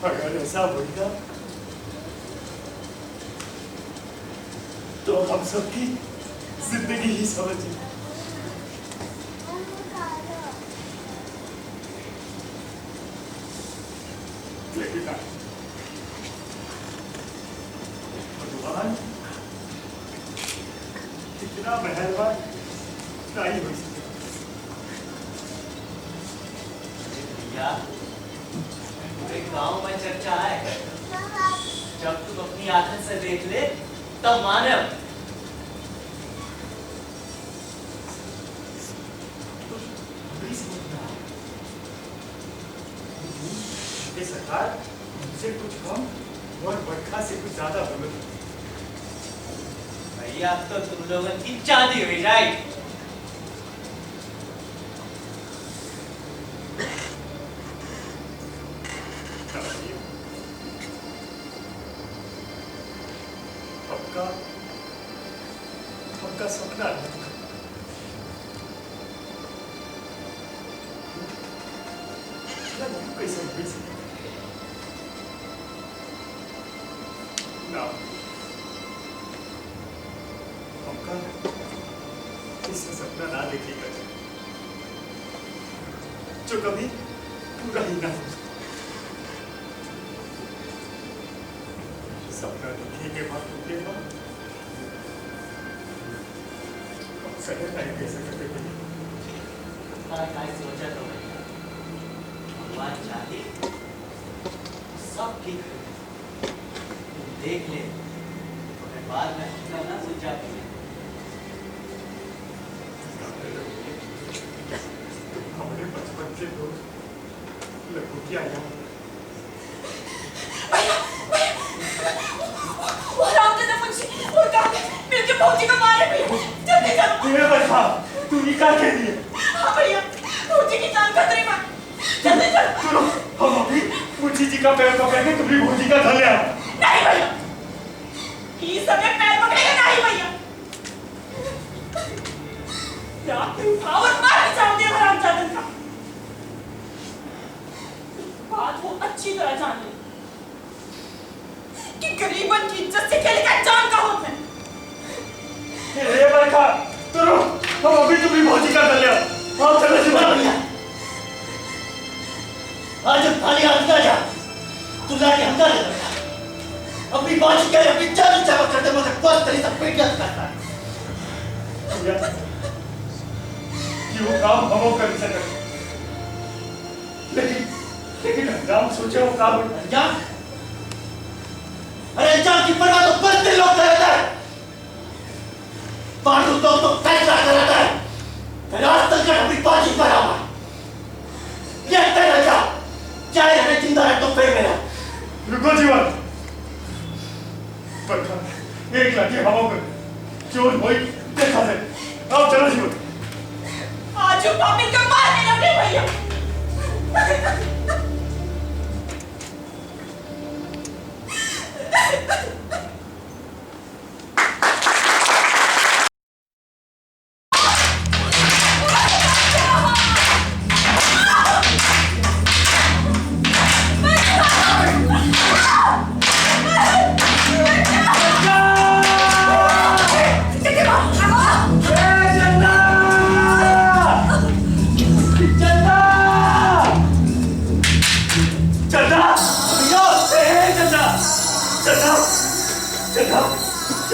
अगर ऐसा होगा तो हम सबकी जिंदगी ही समझिए। लेकिन भगवान इतना मेहरबान नहीं हो सकता। भैया पूरे गांव में चर्चा है, जब तुम अपनी आंखों से देख ले तब मानव। सरकार मुझे कुछ कम और बरखा से कुछ ज्यादा बोलो। भैया अब तो तुम लोगों की चांदी हुई राइट। आपका सपना है कैसे ना हमका इससे सपना ना देखेगा जो कभी पूरा ही ना हो। सपना देखने के बाद टूटेगा हम सही नहीं दे सकते। सोचा तो भगवान चाहे सब ठीक है। देख ले तो बाद में हमका ना सोचा हमारे बचपन के दोस्त लड़कियां याद वो रामचंद्र मुंशी और काके मिलके फौजी को मारे भैया। जल्दी चलो। ये बता तू ये क्या कह रही है? हाँ भैया फौजी की जान खतरे में। जल्दी चलो। सुनो हम अभी मुंशी जी का पैर पकड़ के तुम्हारी भौजी का घर ले आओ। नहीं भैया ये सब पैर पकड़ेगा नहीं भैया। या तू और मार जाओगे रामचंद्र का। बात वो अच्छी तरह जान ले कि गरीबन की इज्जत से खेलेगा जान का होता है। ये बरखा तो हम अभी तुम्हारी भौजी का घर ले आओ। आओ चलो भैया आज खाली हाथ ना जा। तू जाके हमका ले बेटा अपनी बात के अपनी जान चावा करते मगर बस तेरी सब पेट याद करता है। क्यों काम हम कर सकते लेकिन अंजाम सोचे वो काम अंजाम अरे अंजाम की परवाह तो बंद लोग करता है। पांडु तो फैसला करता है। फिर आज तक अपनी बात ही पर आवा ये तेरा जा चाहे हमें जिंदा है तो फिर मेरा रुको जीवन बरखा एक लाठी हवा कर चोर होई देखा से आओ चलो जीवन आज पापी का मारने लगे भैया।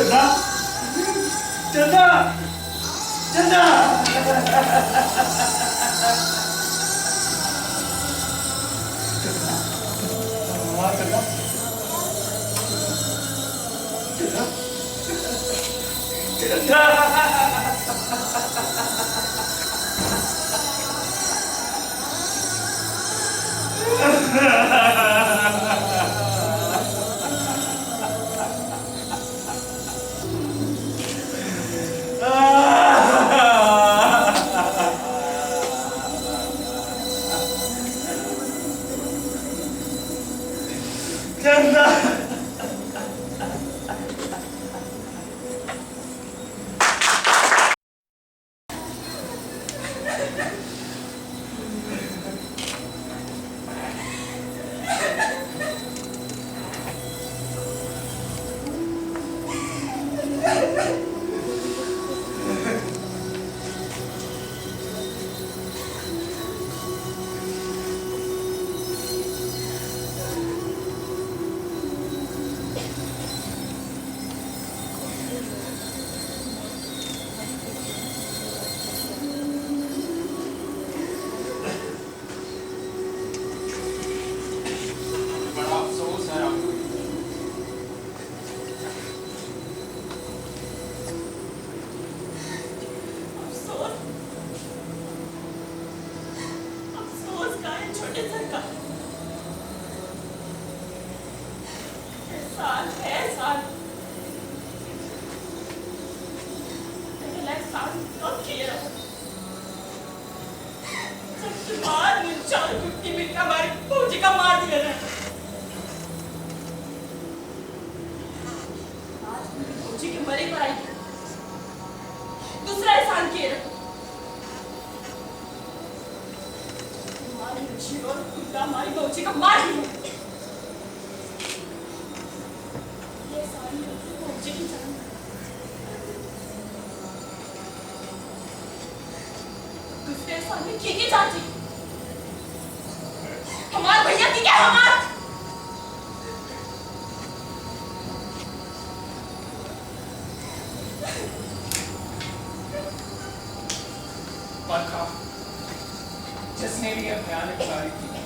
चंदा चंदा चंदा हाँ चंदा चंदा चंदा चंदा बड़ा अफसोस है आपको। अफसोस अफसोस का है छोटे सरकार। एहसान पहला एहसान कब किया जब तुम्हारे चार कुत्ती मिलकर हमारी फौजी का मार दिया ना। आज मेरी फौजी की मरी पर आई दूसरा एहसान किया हमारी बच्ची और कुत्ता हमारी फौजी का मार दिया। ये सारी फौजी की जान दूसरे एहसान में की जाती हमारे भैया की क्या हमार बरखा जिसने भी यह भयानक कार्य किया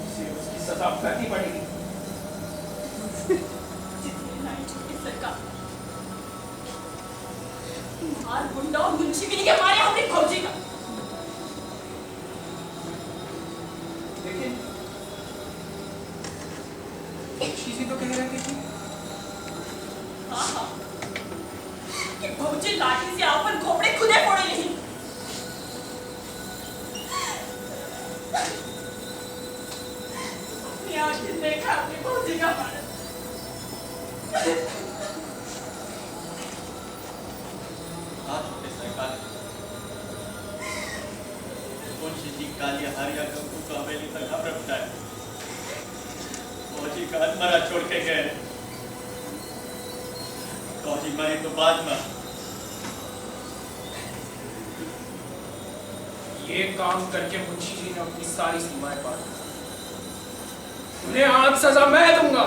उसे उसकी सजा करनी पड़ेगी। जितने नाई छोटी सरकार मार गुंडा और मुंशी भी नहीं के मारे हमने फौजी का। लेकिन चीजें तो कह रही थी हाँ कि फौजी लाठी से अपन खोपड़े खुदे फोड़े नहीं। अपनी आंखें देखा अपने फौजी का मार। हाँ छोटे सरकार मुंशी जी कालिया हारिया गंगू को हवेली तक हम रखता है फौजी का मरा छोड़ के गए फौजी मरे तो बाद में ये काम करके मुंशी जी ने अपनी सारी सीमाएं पार कर दी। उन्हें आज सजा मैं दूंगा।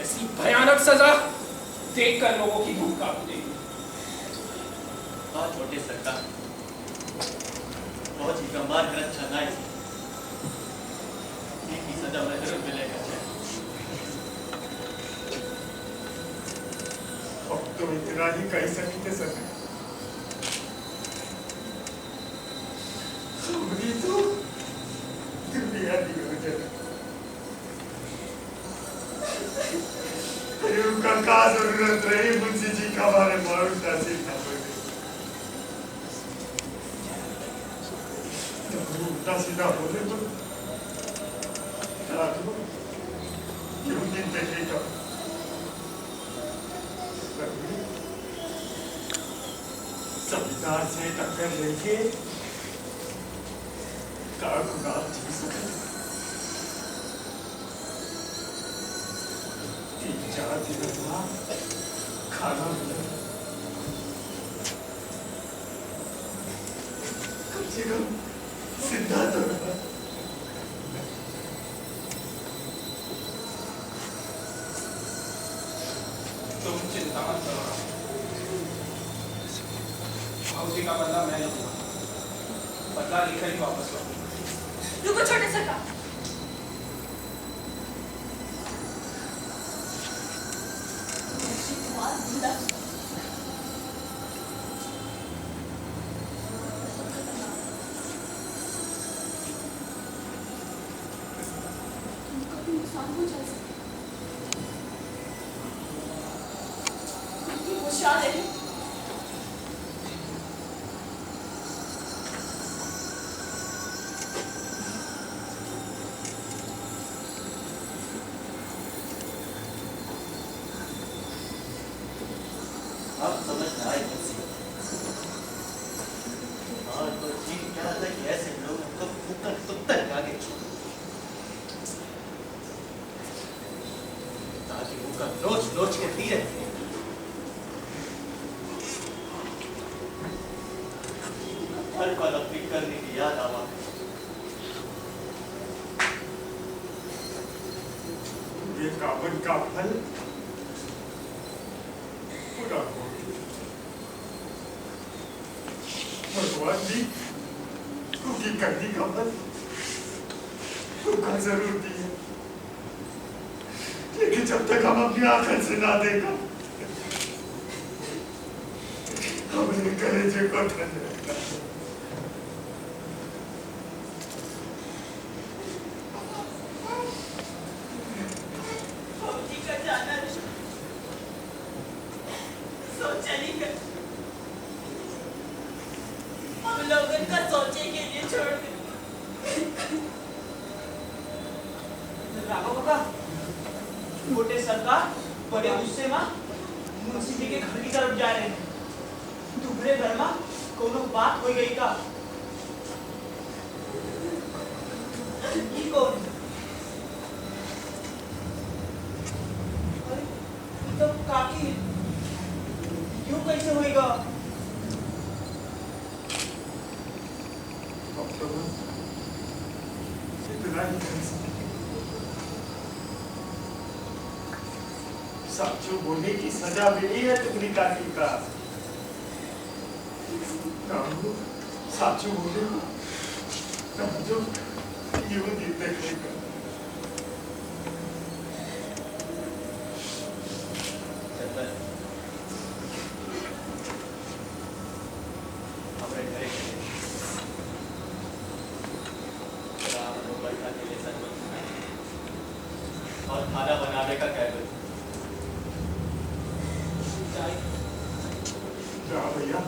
ऐसी भयानक सजा देखकर लोगों की भूख कांप देगी। हाँ छोटे सरकार फौजी का मार कर अच्छा नहीं एक ही सजा में जरूर मिलेगा अब तो इतना ही कह सकते सर अभी तो दुनिया दी हो जाए अरे उनका क्या जरूरत रही मुंशी जी का हमारे मारू तासीर ना पड़े तो उल्टा सीधा बोले तो राजू क्यों दिन देखेगा संविधान से टक्कर लेके कागुनाथ जी सके 3-4 दिन बाद खाना मिला कम से कम जिंदा तो रहा। गुस्सा मत करो ना। भाऊजी का बदला मैं लूंगा, बदला लेकर ही वापस लौटूंगा। रुको छोटे सरकार, नुकसान हो जाए, होशियार है। आप समझ में आए मुझसे। और तो जी क्या था कि ऐसे लोग हमको फूकन सुत्तर आगे ताकि उनका नोच नोच के तीर हर पल अपनी करने की याद आवा। ये कावन का फल पूरा हो भगवान जी क्योंकि करनी का फल तुमका जरूर दिए, लेकिन जब तक हम अपनी आंखों से ना देखा हमने कलेजे को ठंडा छोटे सरकार बड़े गुस्से में मुंशी जी के घर की तरफ जा रहे हैं। दुबरे घर में कोनो बात हो गई का? ये कौन? अरे ये तो काकी यूं कैसे होएगा? इतना ही साचू बोलने की सजा मिली है तुम्हारी काकी का। साचू बोले जो यूं जीते हमारे घर और खाना बनाने का क्या करूं? जा भैया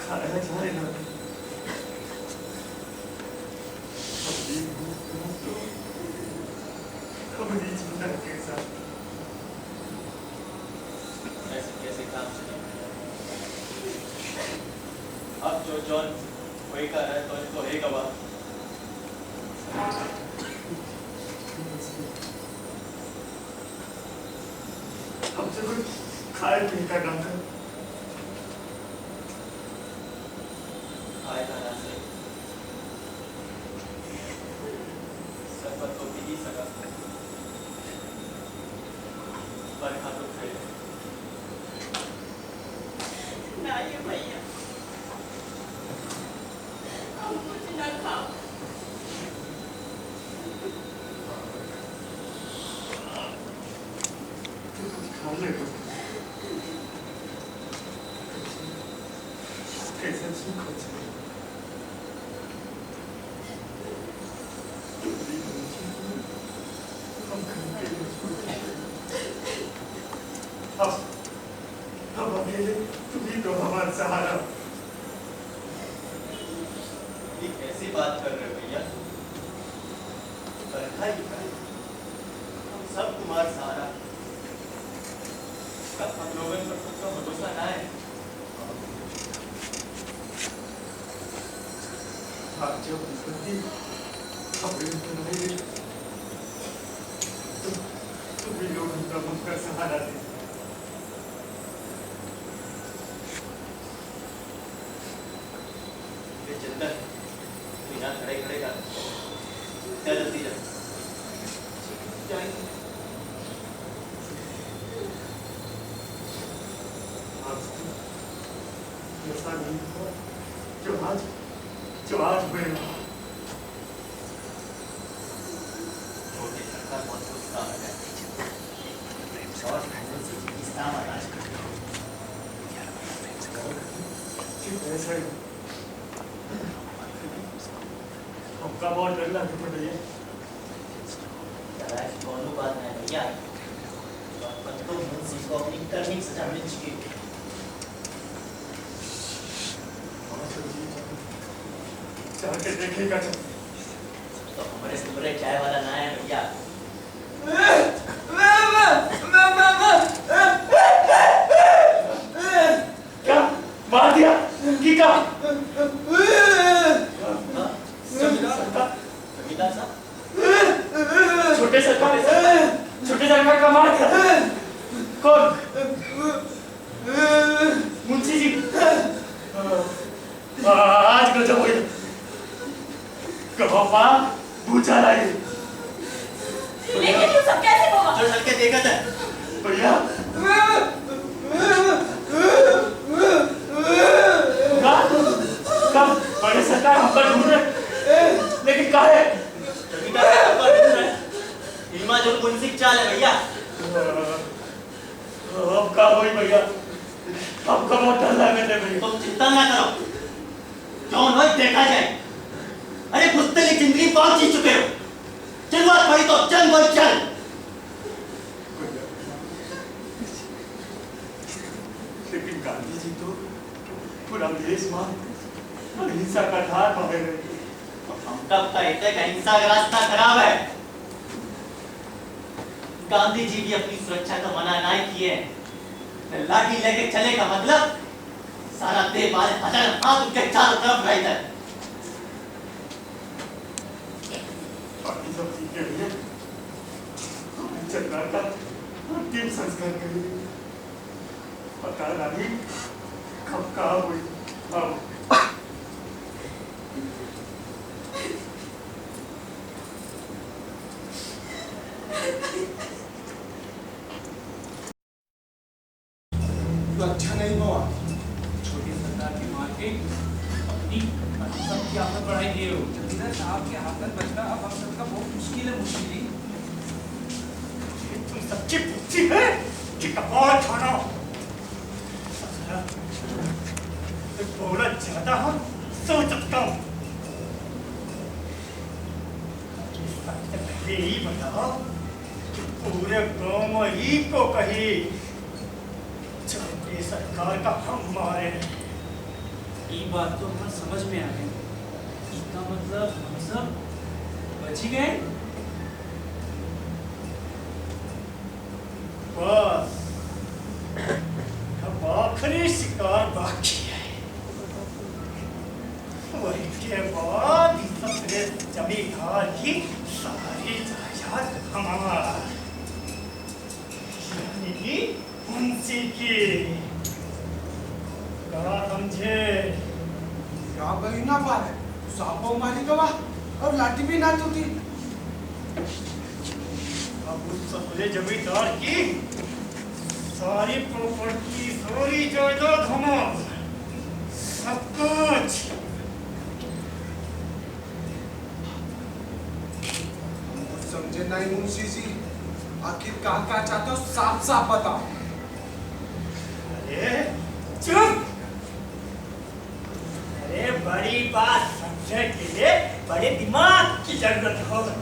खाया जाए ना हमारी चिंता के साथ ऐसे कैसे काम चले? अब जो जॉन वही का है तो इनको है गवाह। हमसे कोई खाए पीने का नाम है खाए खाना से सरबत तो पी ही सका पर खा तो खाए नहीं भैया, अब मुझे न खाओ। खा ले तो कैसे सुख हो जाए। हम खाएंगे अब अकेले तुम्ही तो हमारा सहारा। ये कैसी बात कर रहे हो भैया? बरखा ही खाए हम सब तुम्हारा सहारा। कब हम लोगों पर खुद का भरोसा ना है। आज जब विपत्ति हमें बनाई तो तुम्ही लोग उनका मुझका सहारा दे। ये चंदन बिना खड़े खड़े का जल्दी जा। जाएंगे। ऐसा नहीं हुआ जो आज हुए ना। छोटे सरकार बहुत गुस्सा हो गया और इस्लाम राज कर ऐसा ही हमका बहुत डर लग पड़ रही है। दोनों बात है भैया, तो मुंशी को अपनी करनी की सजा मिल चुकी है। जाके देखेगा जब तो हमारे से बुरे चाय वाला ना है भैया। क्या मार दिया की का जमींदार साहब, छोटे सरकार का मार दिया। कौन? मुंशी जी। आज गजब हुई। कहो माँ पूछा लाई। लेकिन ये सब कैसे होगा? जो सबके देखा था भैया कब बड़े सरकार हम पर ढूंढ रहे, लेकिन कहा है? जमींदार साहब पर ढूंढ रहे हैं। ईमा जो मुंशी की चाल है भैया। अब का हुई भैया, अब का बहुत डर लगे थे भैया। तुम चिंता ना करो, जौन हो देखा जाए। अरे पुस्तक की जिंदगी बहुत जी चुके हो, जरूरत पड़ी तो चल बोल चल। लेकिन गांधी जी तो पूरा देश मान अहिंसा का धार मांगे रहे। हम कब कहते कि अहिंसा का रास्ता खराब है। गांधी जी भी अपनी सुरक्षा का मना नहीं किए। लाठी लेके चले का मतलब सारा देश वाले हजार हाथ उनके चारों तरफ रहता है। बाकी सब ठीक है भैया। चंद्रा का अंतिम संस्कार करेंगे। पता नहीं कब कहाँ हुई। अब तो अच्छा नहीं हुआ। छोटी सरकार की मार के अपनी सबकी आफत बढ़ाई दिए हो। जमींदार साहब के हाथ में बचना अब हम सबका बहुत मुश्किल है मुश्किल। तुम सच्ची बुद्धि है कि कपाल खाना थोड़ा ज्यादा हम सोच सकता हूँ। पहले ही बताओ कि पूरे गांव में ही को कही छोटी सरकार का हम मारे। ये बात तो हमें समझ में आ गई। इसका मतलब हम सब बच ही गए। बस अब आखिरी शिकार बाकी है। वही के बाद ससुरे जमींदार की सारी जायदाद हमारा, यानी कि मुंशी की। क्या समझे? क्या बहिना बात है, सांपों मारी गवा और लाठी भी ना टूटी। अब उस ससुरे जमींदार की सारी प्रॉपर्टी, सारी जायदाद हमारा, सब कुछ। समझे नहीं मुंशी जी, आखिर क्या चाहते हो साफ साफ बताओ। अरे चुप! अरे बड़ी बात समझने के लिए बड़े दिमाग की जरूरत होगी।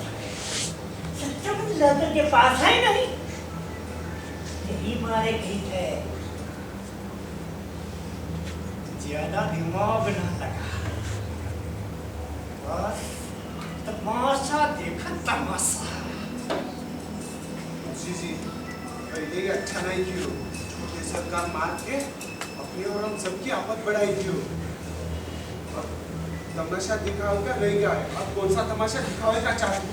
सच्चा में लड़के के पास है नहीं, यही मारे गई है। ज्यादा दिमाग ना लगा, बस तमाशा देखा तमाशा। मुंशी जी पहले ही अच्छा नहीं किया, छोटे सरकार मार के अपनी और हम सबकी आफत बढ़ाई थी। अब तमाशा दिखाओगे रह गया है, अब कौन सा तमाशा दिखाओगे चाहते?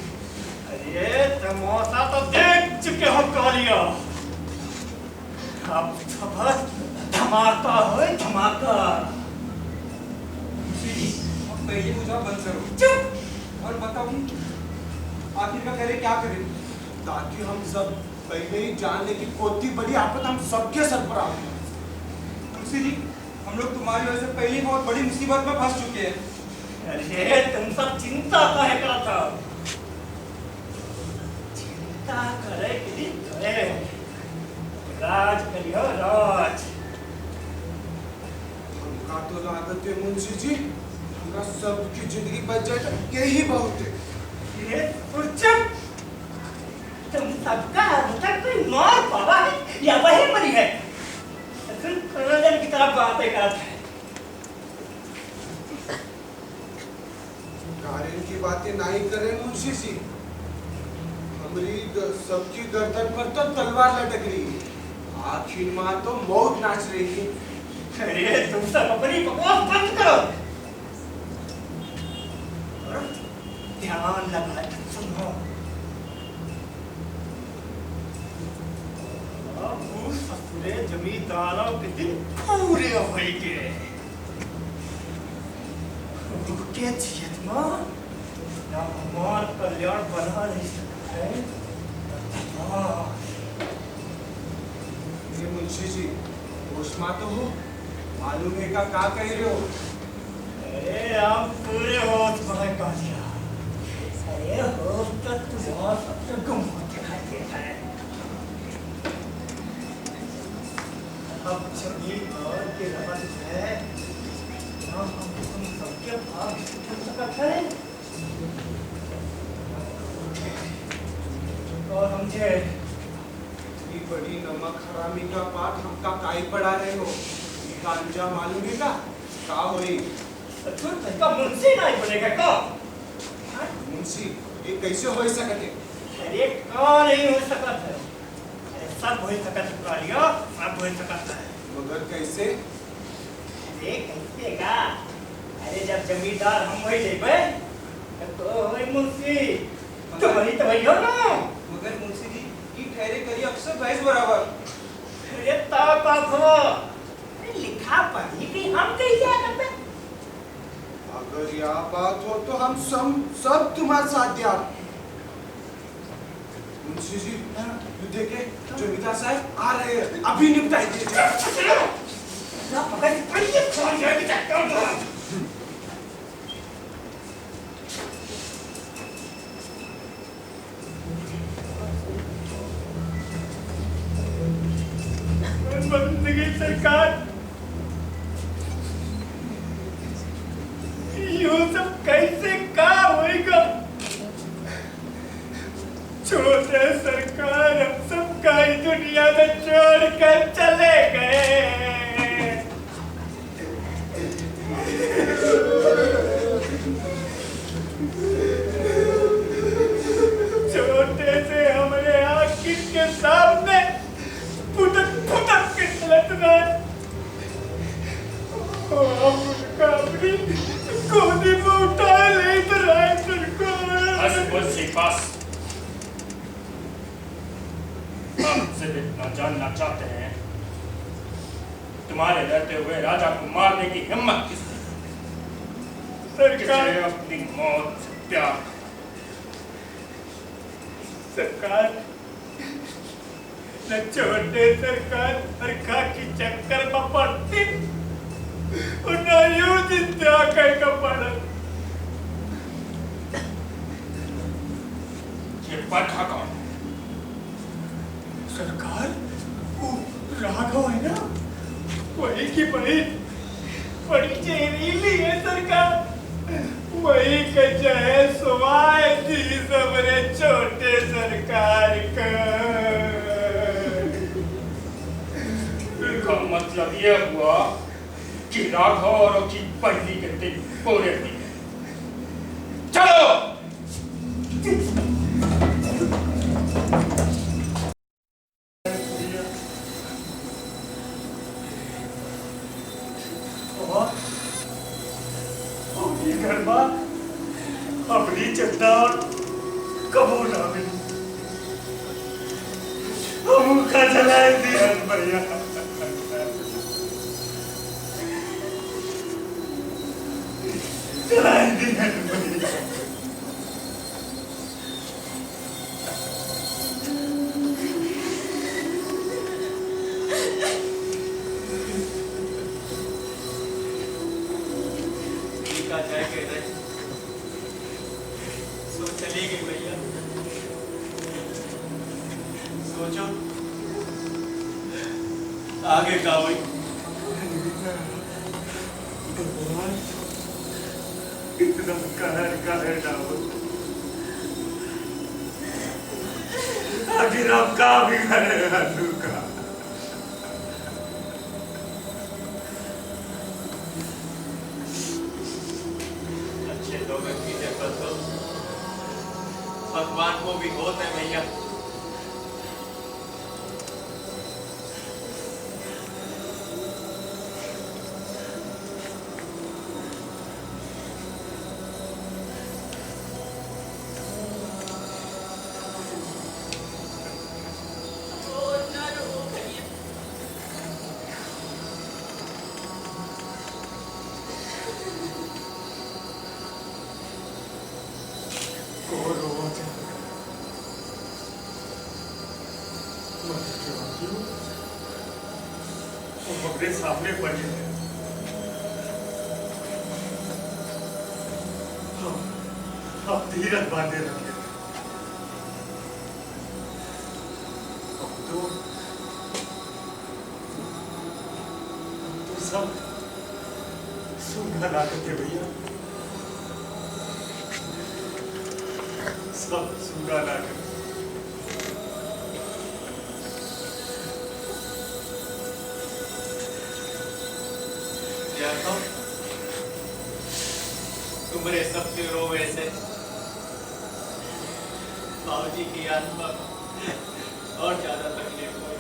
अरे तमाशा तो देख चुके हो कालिया, अब तो बस धमाका है धमाका। मुंशी जी अब पहले मुझे बंद करो चुप! और बताऊं आखिर का करे क्या करे? ताकि हम सब पहले ही जान ले कि कोती बड़ी आफत हम सबके सर पर आ गई। मुंशी जी, हम लोग तुम्हारी वजह से पहले ही बहुत बड़ी मुसीबत में फंस चुके हैं। अरे तुम सब चिंता काहे करत हो? चिंता करे कि करे राज करियो राज। हमका तो लागत है मुंशी जी, हमरा सबकी जिंदगी बच जाए तो यही बहुत है। ये चुप, तुम सबका अब तक कोई मार पावा है या वही मरी है? तुम प्रयोजन की तरफ बातें करते हैं। कारण की बातें नहीं करे मुंशी जी, हमारी सबकी गर्दन पर तो तलवार लटक रही है, आखिर मां तो मौत नाच रही है। अरे तुम सब अपनी बकवास बंद करो और ध्यान लगा के सुनो। अब उस ससुरे जमींदारों के दिन पूरे हो गए। उनके जियत में ना हमार कल्याण बना नहीं सकता है। हाँ, ये मुंशी जी होश में तो हो, मालूम है का कह रहे हो? अरे हम पूरे होश में कह दिया। अरे होश तो तुम्हारा सबसे गुम दिखाई देता है। अब जमींदार के रमन है, ना हम तुम सबके भाग छूट सकते हैं और समझे इतनी बड़ी नमक हरामी का पाठ हमका काई पढ़ा रहे हो? इसका अंजाम मालूम है का होई? तू तनका मुंशी नहीं बनेगा का? मुंशी ये कैसे हो सकते? अरे कौन नहीं हो सकता है? अरे सब हो सकता है पुरानिया, सब हो सकता है। मगर कैसे? अरे कैसे का? अरे जब जमींदार हम वही लेबे तो वही मुंशी तुम्हारी तो वही हो ना। मगर मुंशी जी, ये ठहरे करिए अक्सर भैंस बराबर। अरे ताप हो, लिखा पढ़ी भी हम कैसे आ सकते? अगर यह बात हो तो हम सब तुम्हारे साथ दिया। मुंशी जी यू देखे जमींदार साहब आ रहे हैं, अभी निपटाई दीजिए। ना पकड़ पड़िए कौन जाएगी चक्कर। बंदगी सरकार यूं सब कैसे का होएगा? छोटे सरकार हम सब का ही दुनिया में छोड़ कर चले गए। छोटे से हमारे आखिर के सामने फुटक फुटक के चलत रहे। हम उनका अपनी गोदी में उठा ले रहे सरकार। बस बस हम सिर्फ इतना जानना चाहते हैं, तुम्हारे रहते हुए राजा को मारने की हिम्मत किसने? सरकार किसे अपनी मौत से प्यार? सरकार न छोटे सरकार सरकार की चक्कर में पड़ती और न यूं जिंदा कहीं का पड़ा। ये पाठा कौन? सरकार वो राघव है ना, वही की बड़ी जहरीली है सरकार, वही कच्चा है सुवाए थी सबरे छोटे सरकार का। इसका मतलब ये हुआ कि राघव और की पहली के दिन पूरे दिन। चलो अपनी चिंता कबूल ना मिली, हमका जलाए दिया भैया। जलाए दिया भैया। आगे रहे सो चली गई भैया। सोचो आगे का हुई। इतना कहर ना हो, आखिर अब का भी करेगा तू का? अच्छे लोगों की जरूरत हो भगवान को भी होता है भैया। अपने सामने पड़े हैं। आप धीरज बांधे रखिए। अब तो सब सूंघा ला करके भैया, सब सूंघा ला करके। तुम्हारे सबके रोवे से बाबूजी की आत्मा और ज्यादा तकलीफ हुई।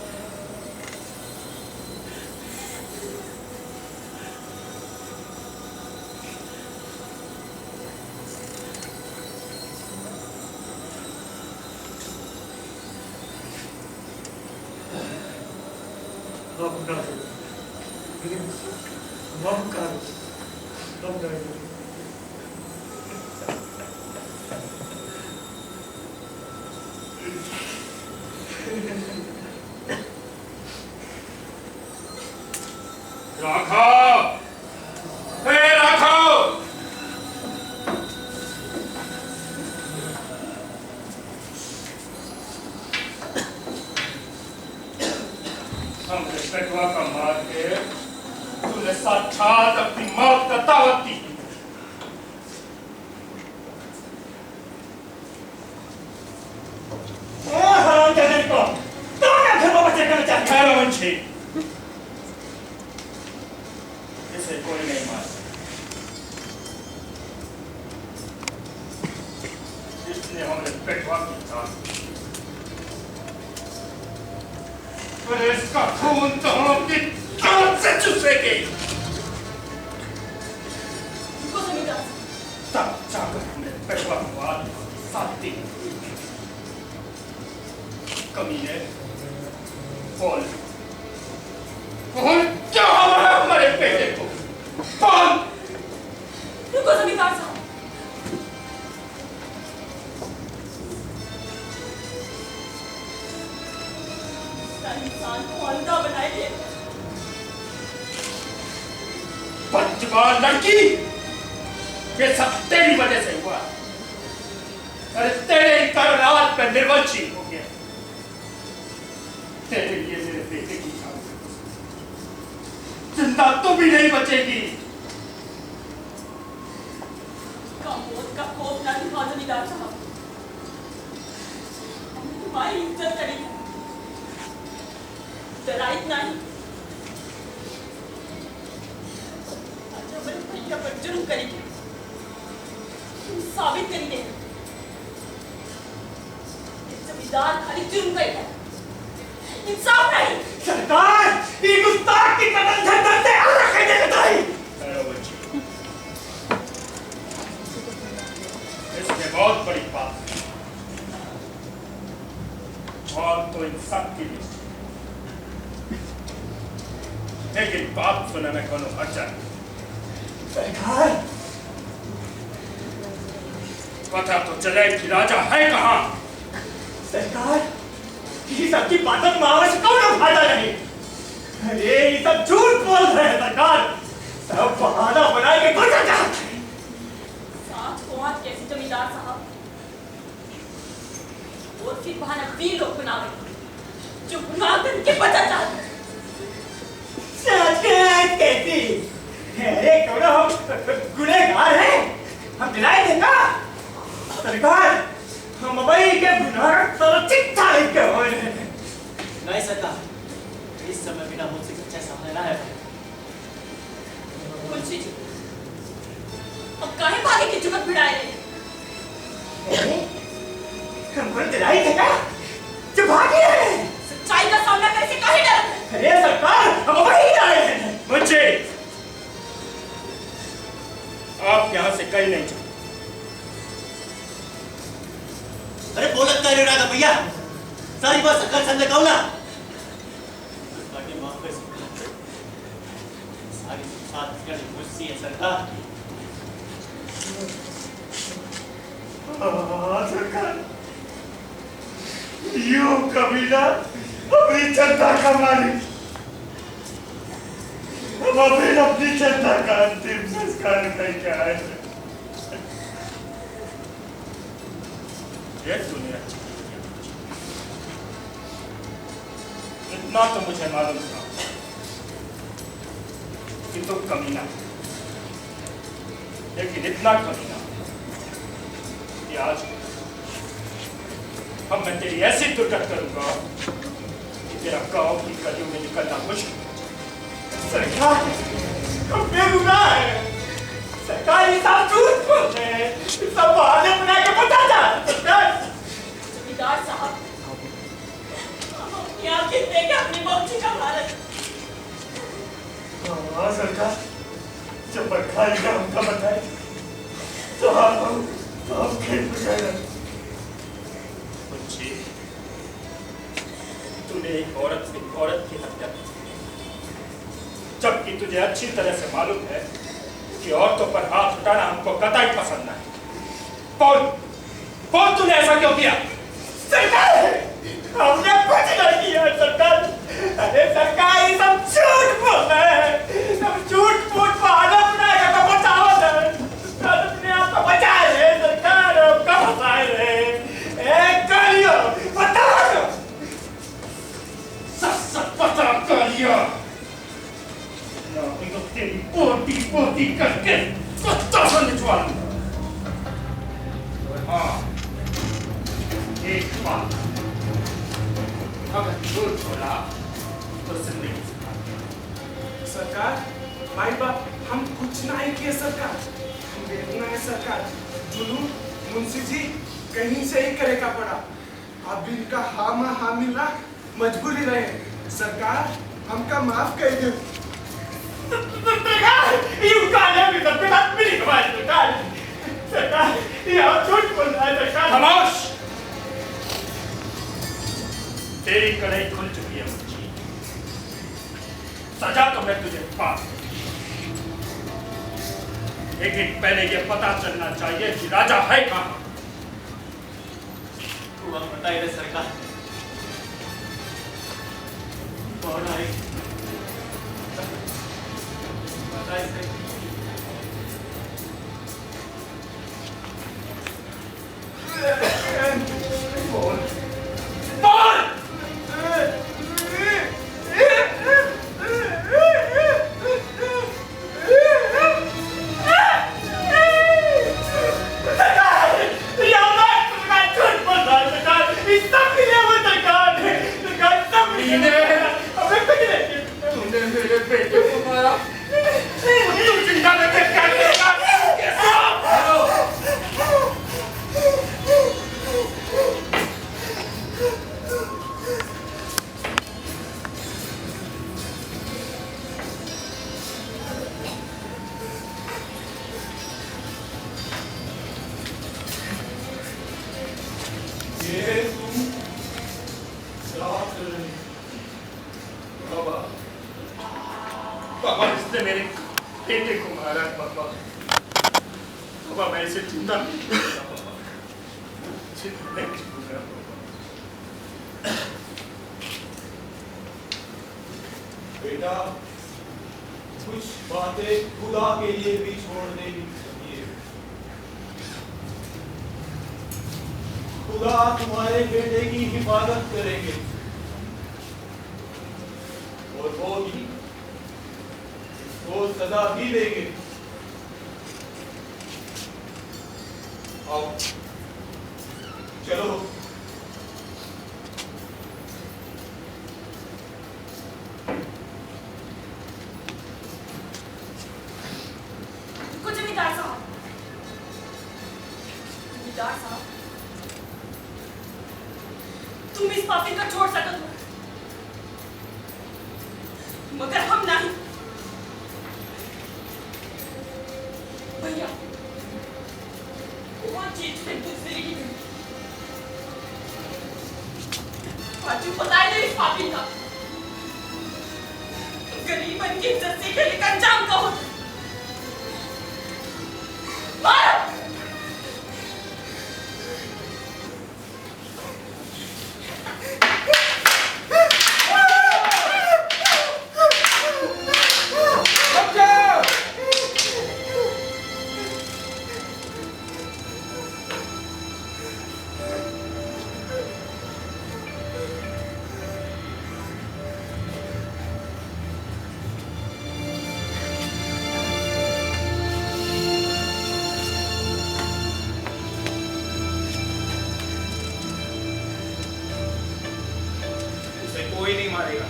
साक्षात अपनी मौत का दावत दी। इसे कोई नहीं मार, इसने हमने पेटवा की था, पर इसका खून तो हम अपनी जान से चूसेंगे। तब जाकर हमने पेटवा मार साथ दी। कमीने बोल क्या हुआ है हमारे बेटे को? बोल। रुको जमींदार साहब, इंसान को अंधा बनाइए। बदजुबान लड़की, ये सब तेरी वजह से हुआ। अरे तेरे करारात पे निर्वंशी हो गया। तेरे लिए मेरे बेटे की जान जिंदा तू भी नहीं बचेगी। मौत का खौफ ना दिखा जमींदार साहब, हमने तुम्हारी इज्जत करी है, जरा इतना ही। आज हमारे भैया पर जुर्म करेंगे, तुम साबित करेंगे जमींदार खाली जुर्म करेगा, इंसाफ नहीं। सरकार ये गुस्ताख की कतल झंझट से अलग कैसे बताई? अरे बच्ची, इसमें बहुत बड़ी बात और तो इन सब के लिए, लेकिन बात सुनने में कोनो हर्जा नहीं। सरकार पता तो चले कि राजा है कहाँ। सरकार ये सब की बातों में आवश्यक कौन फायदा नहीं। अरे ये सब झूठ बोल रहे हैं सरकार, सब बहाना बना के गुजर जाते हैं। गुनहगार हैं, हम दिलाई देंगे सरकार, हम भाई के गुनाह तो चिट्ठा लेके हो रहे हैं। नहीं सरकार, इस समय बिना मुझसे कुछ सामने ना है। मुंशी जी, अब काहे भागे की जुगत भिड़ाए रहे? हमको दिलाई देगा जो भागे हैं। सच्चाई का सामना करने से काहे डर? अरे सरकार, हम वही आए हैं। मुंशी, आप यहाँ से कहीं नहीं जाओ। अरे बोलत का रेड़ा का भैया, सारी बात सरकार सामने कहूँ ना। बाकी माफ कर सकते, सारी साथ कर गुस्सी है सरकार। सरकार, यूं कभी ना अपनी जनता का मालिक, हम अपनी जनता का अंतिम संस्कार करके आए हैं। ये दुनिया इतना तो मुझे मालूम था कि तुम कमीना, लेकिन इतना कमीना कि आज अब मैं तेरी ऐसी दुर्गत करूंगा कि तेरा गांव की गलियों में निकलना मुश्किल। सरकार, हम बेगुनाह हैं। सरकार, ये सब झूठ बोलते हैं, सब बहाने बना के बताता। सरकार, जमींदार साहब, हम अपनी आंखें देखे अपनी बच्ची का भारत। हाँ सरकार, जब बखाई का हमका बताए तो हम खेत में गए। मुंशी, तूने एक औरत की हत्या की, जबकि तुझे अच्छी तरह से मालूम है कि औरतों पर हाथ उठाना हमको कतई पसंद नहीं। कौन तूने ऐसा क्यों किया? सरकार, हमने कुछ नहीं किया सरकार। अरे सरकार, ये सब झूठ बोल रहे हैं, सब झूठ फूट बहाना बनाएगा तो बचावत है। अपने आप को बचा रहे सरकार, आपका बचा रहे। एक कालियो बता दो, सच पता कालियो ना, तो तेरी पोती करके कुत्ता समझवा लूंगा। और हाँ, एक बात, अगर झूठ बोला तो जिंदगी सरकार, माई बाप हम कुछ नहीं किए सरकार, हम बेगुनाह है सरकार। जुलूम मुंशी जी कहीं से ही करे का पड़ा, अब इनका हाँ मिलना मजबूरी रहे। सरकार, हमका माफ कर दे। सरकार, ये झूठ बोल रहा है सरकार। खामोश, तेरी कड़ाई खुल चुकी है मुंशी, सजा तो मैं तुझे पा, लेकिन पहले ये पता चलना चाहिए कि राजा है कहाँ। हुआ बताइए सरकार, कौन आई बताइए। बोल बोल। तूने मेरे बेटे को मारा, तू जिंदा लेके क्या करेगा? ये तुम क्या कर रहे हो? बाबा, इसने मेरे बेटे को मारा है बाबा। बाबा, मैं इसे जिंदा नहीं छोड़ूंगा बाबा, जिंदा नहीं छोड़ूंगा बाबा। बेटा, कुछ बातें खुदा के लिए भी छोड़ देनी चाहिए। खुदा तुम्हारे बेटे की हिफाजत करेंगे और वो भी वो सजा भी देंगे। आओ चलो। कुछ जमींदार साहब, जमींदार साहब, तुम इस पापी को छोड़ सकते हो, मगर हम नहीं। भैया, वो चीज से दूसरी की आज पता है इस पापी का गरीबन की इज्जत से खेले का अंजाम का होता। मारो! कोई नहीं मारेगा,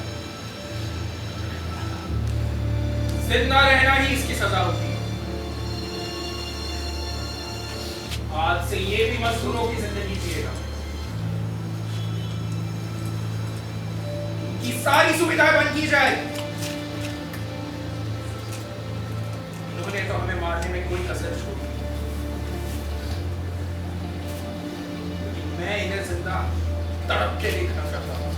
जिंदा रहना ही इसकी सजा होगी। आज से ये भी मजदूरों की जिंदगी जिएगा, कि सारी सुविधाएं बंद की जाए। उन्होंने तो हमें मारने में कोई कसर छोड़ी, लेकिन मैं इन्हें जिंदा तड़प के देखना चाहता हूं।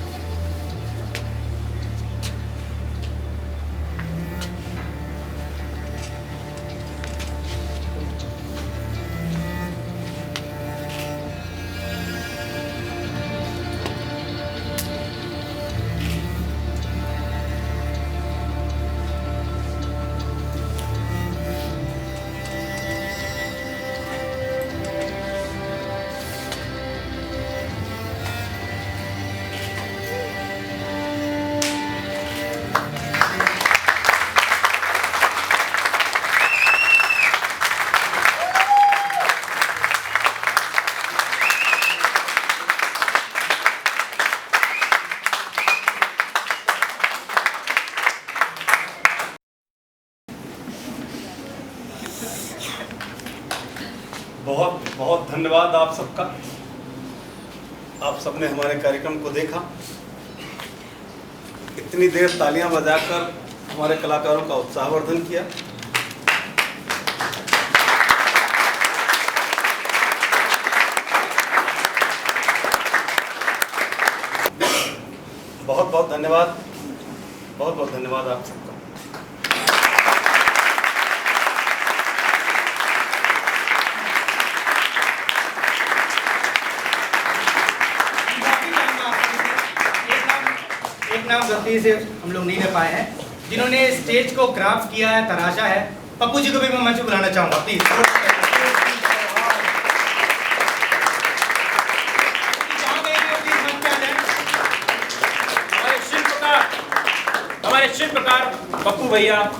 बहुत बहुत धन्यवाद आप सबका। आप सबने हमारे कार्यक्रम को देखा, इतनी देर तालियां बजाकर हमारे कलाकारों का उत्साहवर्धन किया। बहुत बहुत धन्यवाद, बहुत बहुत धन्यवाद आप सबका। एक नाम गलती से हम लोग नहीं ले पाए हैं, जिन्होंने स्टेज को क्राफ्ट किया है, तराशा है। पप्पू जी को भी मैं मंच पे बुलाना चाहूंगा प्लीज। हमारे शिल्पकार पप्पू भैया,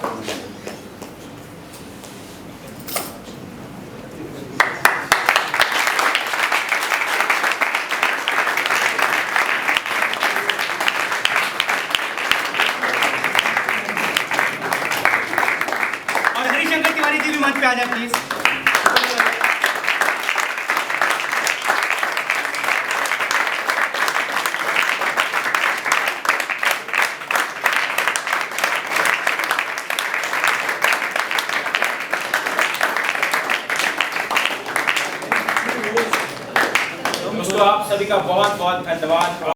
मंच पे आ जाए प्लीज। दोस्तों आप सभी का बहुत बहुत धन्यवाद।